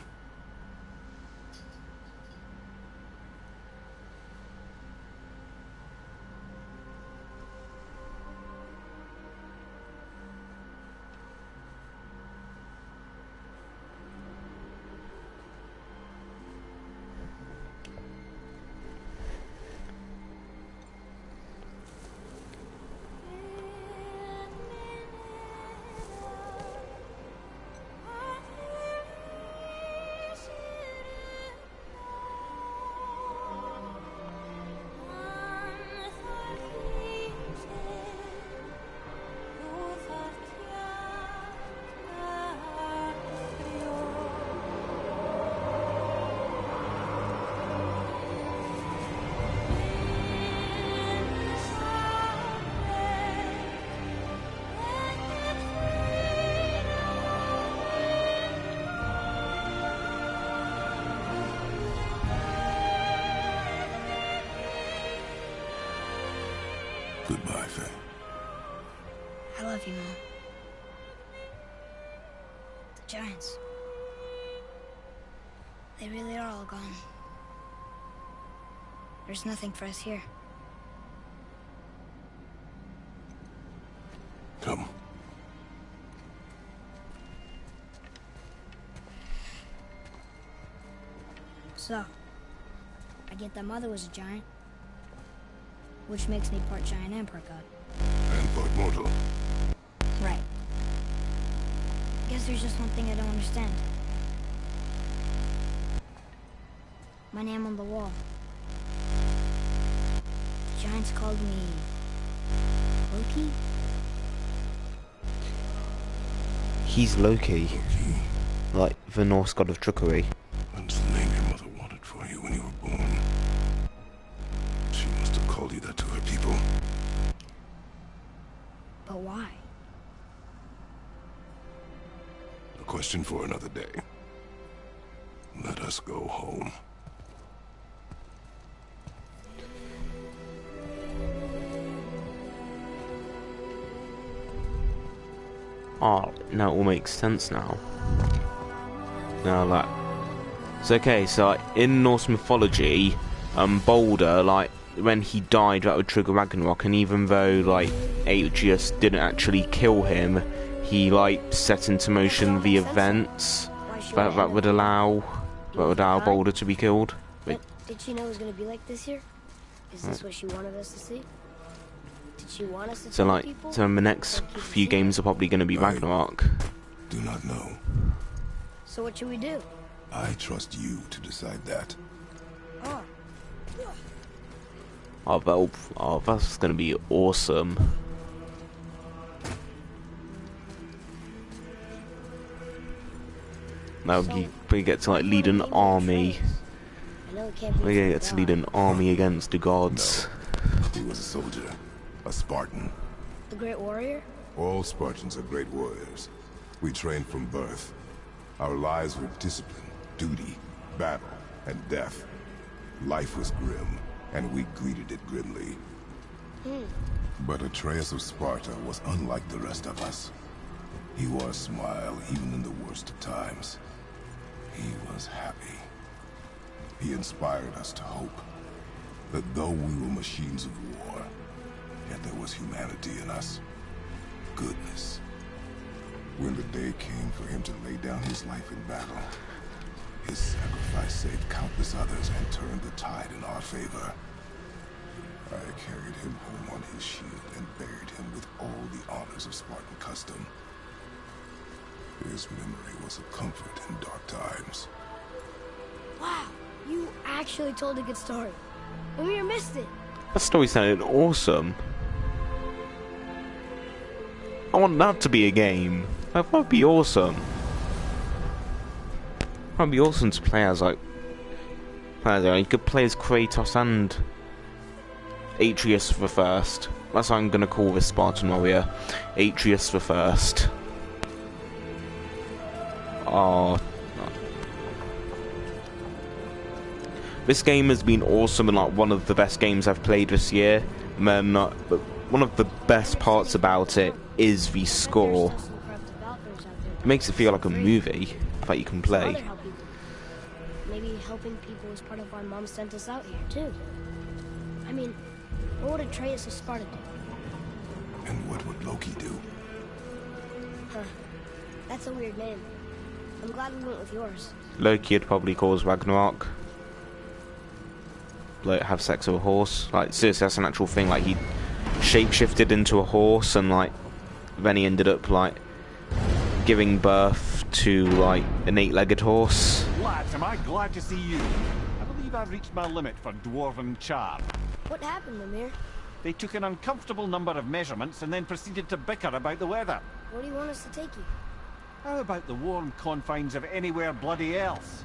Goodbye, Faye. I love you, Mom. The Giants. They really are all gone. There's nothing for us here. Come. So, I get that Mother was a giant, which makes me part giant and part god. And part mortal. Right. Guess there's just one thing I don't understand. My name on the wall. The Giants called me... Loki? He's Loki. Like the Norse god of trickery. That's the name your mother wanted for you when you were born. She must have called you that to her people. But why? A question for another day. Let us go home. Oh, now it all makes sense now. Now that... It's okay, so like, in Norse mythology, Balder, like, when he died, that would trigger Ragnarok, and even though, like, Atreus didn't actually kill him, he, like, set into motion the events that would allow Balder to be killed. But did she know it was going to be like this here? Is this what she wanted us to see? Did she want us to So, tell like, people? so the next few games are probably going to be Ragnarok. Do not know. So what should we do? I trust you to decide that. Oh, that's going to be awesome. Now we get to like lead an army. I know it can't be We from get to God. lead an army against the gods. He was a soldier, a Spartan. The Great Warrior? All Spartans are great warriors. We trained from birth. Our lives were discipline, duty, battle, and death. Life was grim, and we greeted it grimly. But Atreus of Sparta was unlike the rest of us. He wore a smile even in the worst of times. He was happy. He inspired us to hope that though we were machines of war, yet there was humanity in us. Goodness. When the day came for him to lay down his life in battle, his sacrifice saved countless others and turned the tide in our favor. I carried him home on his shield and buried him with all the honors of Spartan custom. His memory was a comfort in dark times. Wow, you actually told a good story. Amir missed it. That story sounded awesome. I want that to be a game. That would be awesome. That'd be awesome to play as, like... You could play as Kratos and Atreus the First. That's what I'm gonna call this Spartan warrior. Atreus the First. Oh. This game has been awesome and like one of the best games I've played this year. But one of the best parts about it is the score. It makes it feel like a movie that you can Some play. other help people. Maybe helping people is part of why Mom sent us out here, too. I mean, what would Atreus of Sparta do? And what would Loki do? Huh. That's a weird name. I'm glad we went with yours. Loki would probably cause Ragnarok. Like, have sex with a horse. Like, seriously, that's an actual thing. Like, he shapeshifted into a horse, and like, then he ended up like giving birth to like an 8-legged horse. Lads, am I glad to see you. I believe I've reached my limit for dwarven charm. What happened, Mimir? They took an uncomfortable number of measurements and then proceeded to bicker about the weather. Where do you want us to take you? How about the warm confines of anywhere bloody else?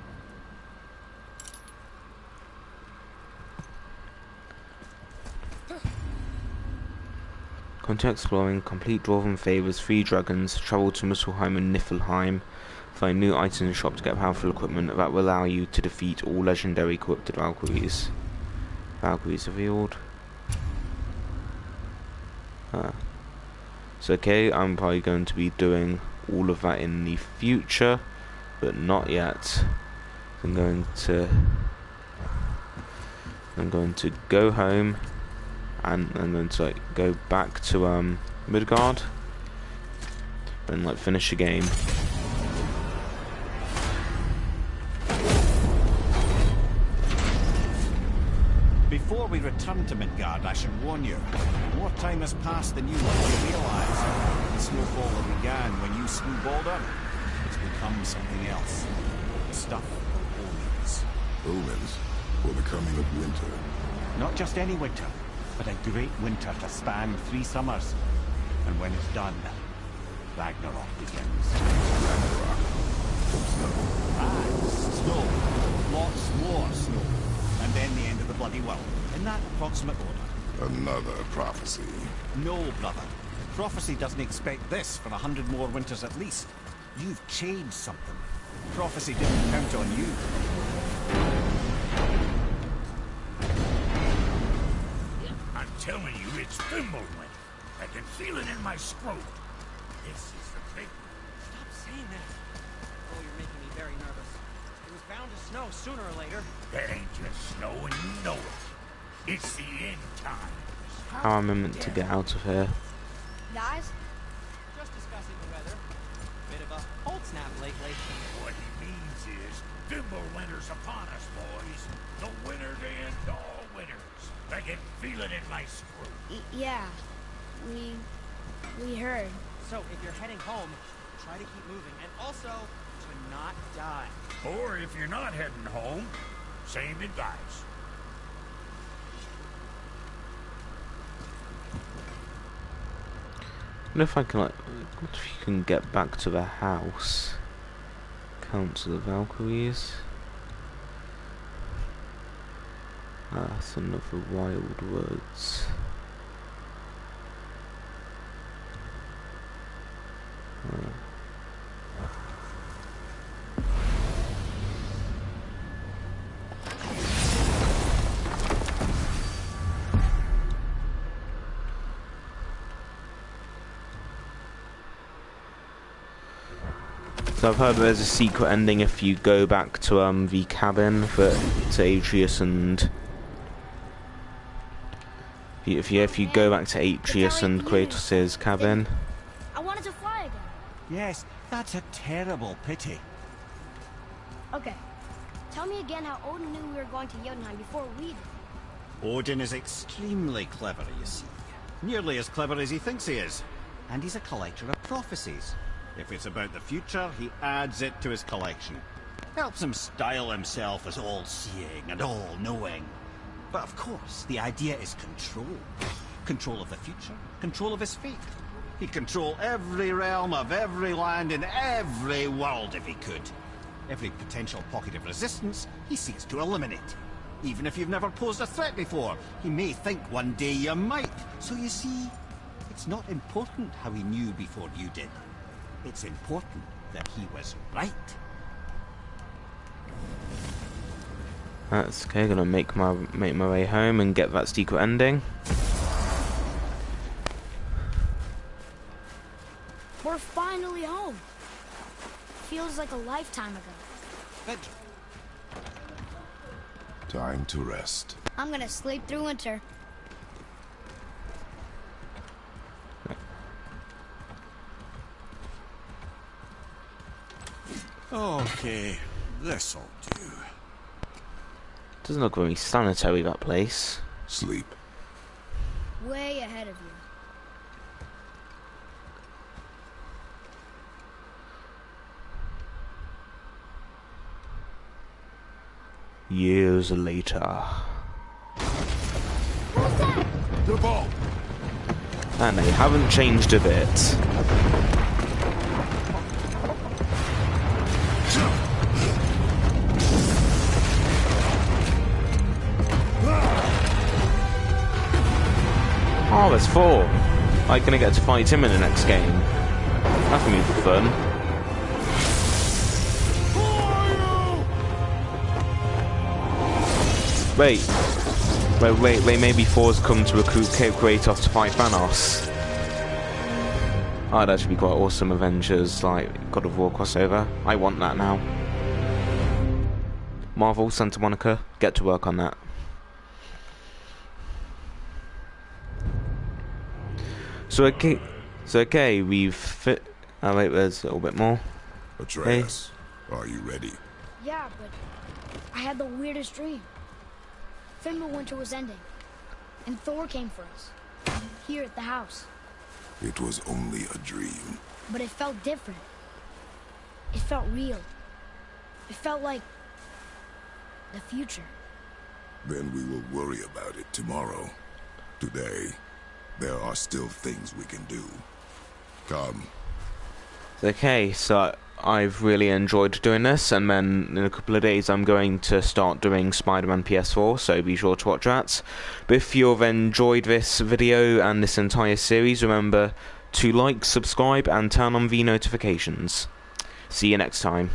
Continue exploring. Complete Dwarven favors 3 dragons. Travel to Muspelheim and Niflheim. Find new items in the shop to get powerful equipment that will allow you to defeat all legendary corrupted Valkyries. Valkyries revealed. So okay, I'm probably going to be doing all of that in the future, but not yet. I'm going to go home, and I'm going to like go back to Midgard, and like finish the game. Before we return to Midgard, I should warn you. More time has passed than you likely realise. The snowfall that began when you slew Baldur, it's become something else. The stuff of omens. Omens for the coming of winter. Not just any winter, but a great winter to span 3 summers. And when it's done, Ragnarok begins. Ragnarok. Snow. Ah, snow. Lots more snow. And then the end of the bloody world. In that approximate order. Another prophecy. No, brother. Prophecy doesn't expect this for 100 more winters at least. You've changed something. Prophecy didn't count on you. I'm telling you, it's Thimblewind. I can feel it in my scrotum. This is the big one. Stop saying that. Oh, you're making me very nervous. It was bound to snow sooner or later. That ain't just snow and you know it. It's the end time. How am I meant to get out of here? Guys? Just discussing the weather. Bit of a cold snap lately. What he means is, Thimblewinter's upon us, boys. The winter to end all winters. I can feel it in my scrotum. Yeah. We heard. So, if you're heading home, try to keep moving. And also, to not die. Or if you're not heading home, same advice. I wonder if I can like, what if you can get back to the house? Council of Valkyries. Ah, that's another Wild Woods. So I've heard there's a secret ending if you go back to the cabin to Atreus and if you go back to Atreus and Kratos' cabin. I wanted to fly again. Yes, that's a terrible pity. Okay. Tell me again how Odin knew we were going to Jotunheim before we did. Odin is extremely clever, you see. Nearly as clever as he thinks he is. And he's a collector of prophecies. If it's about the future, he adds it to his collection. Helps him style himself as all-seeing and all-knowing. But of course, the idea is control. Control of the future, control of his fate. He'd control every realm of every land in every world if he could. Every potential pocket of resistance, he seeks to eliminate. Even if you've never posed a threat before, he may think one day you might. So you see, it's not important how he knew before you did. It's important that he was right. That's okay, gonna make my way home and get that secret ending. We're finally home. feels like a lifetime ago. Bedtime. Time to rest. I'm gonna sleep through winter. Okay, this'll do. Doesn't look very sanitary, that place. Sleep. Way ahead of you. Years later. What's that? The ball! And they haven't changed a bit. Oh, there's 4. I'm gonna get to fight him in the next game. That's gonna be fun. Wait, maybe 4's come to recruit Kratos to fight Thanos. Oh, that should be quite awesome. Avengers, like, God of War crossover. I want that now. Marvel, Santa Monica, get to work on that. So okay, we've fit. Oh wait, there's a little bit more. Atreus, are you ready? Yeah, but I had the weirdest dream. Fimbulwinter was ending, and Thor came for us, here at the house. It was only a dream. But it felt different. It felt real. It felt like the future. Then we will worry about it tomorrow. Today, there are still things we can do. Come. Okay, so I've really enjoyed doing this, and then in a couple of days I'm going to start doing Spider-Man PS4, so be sure to watch that. But if you've enjoyed this video and this entire series, remember to like, subscribe, and turn on the notifications. See you next time.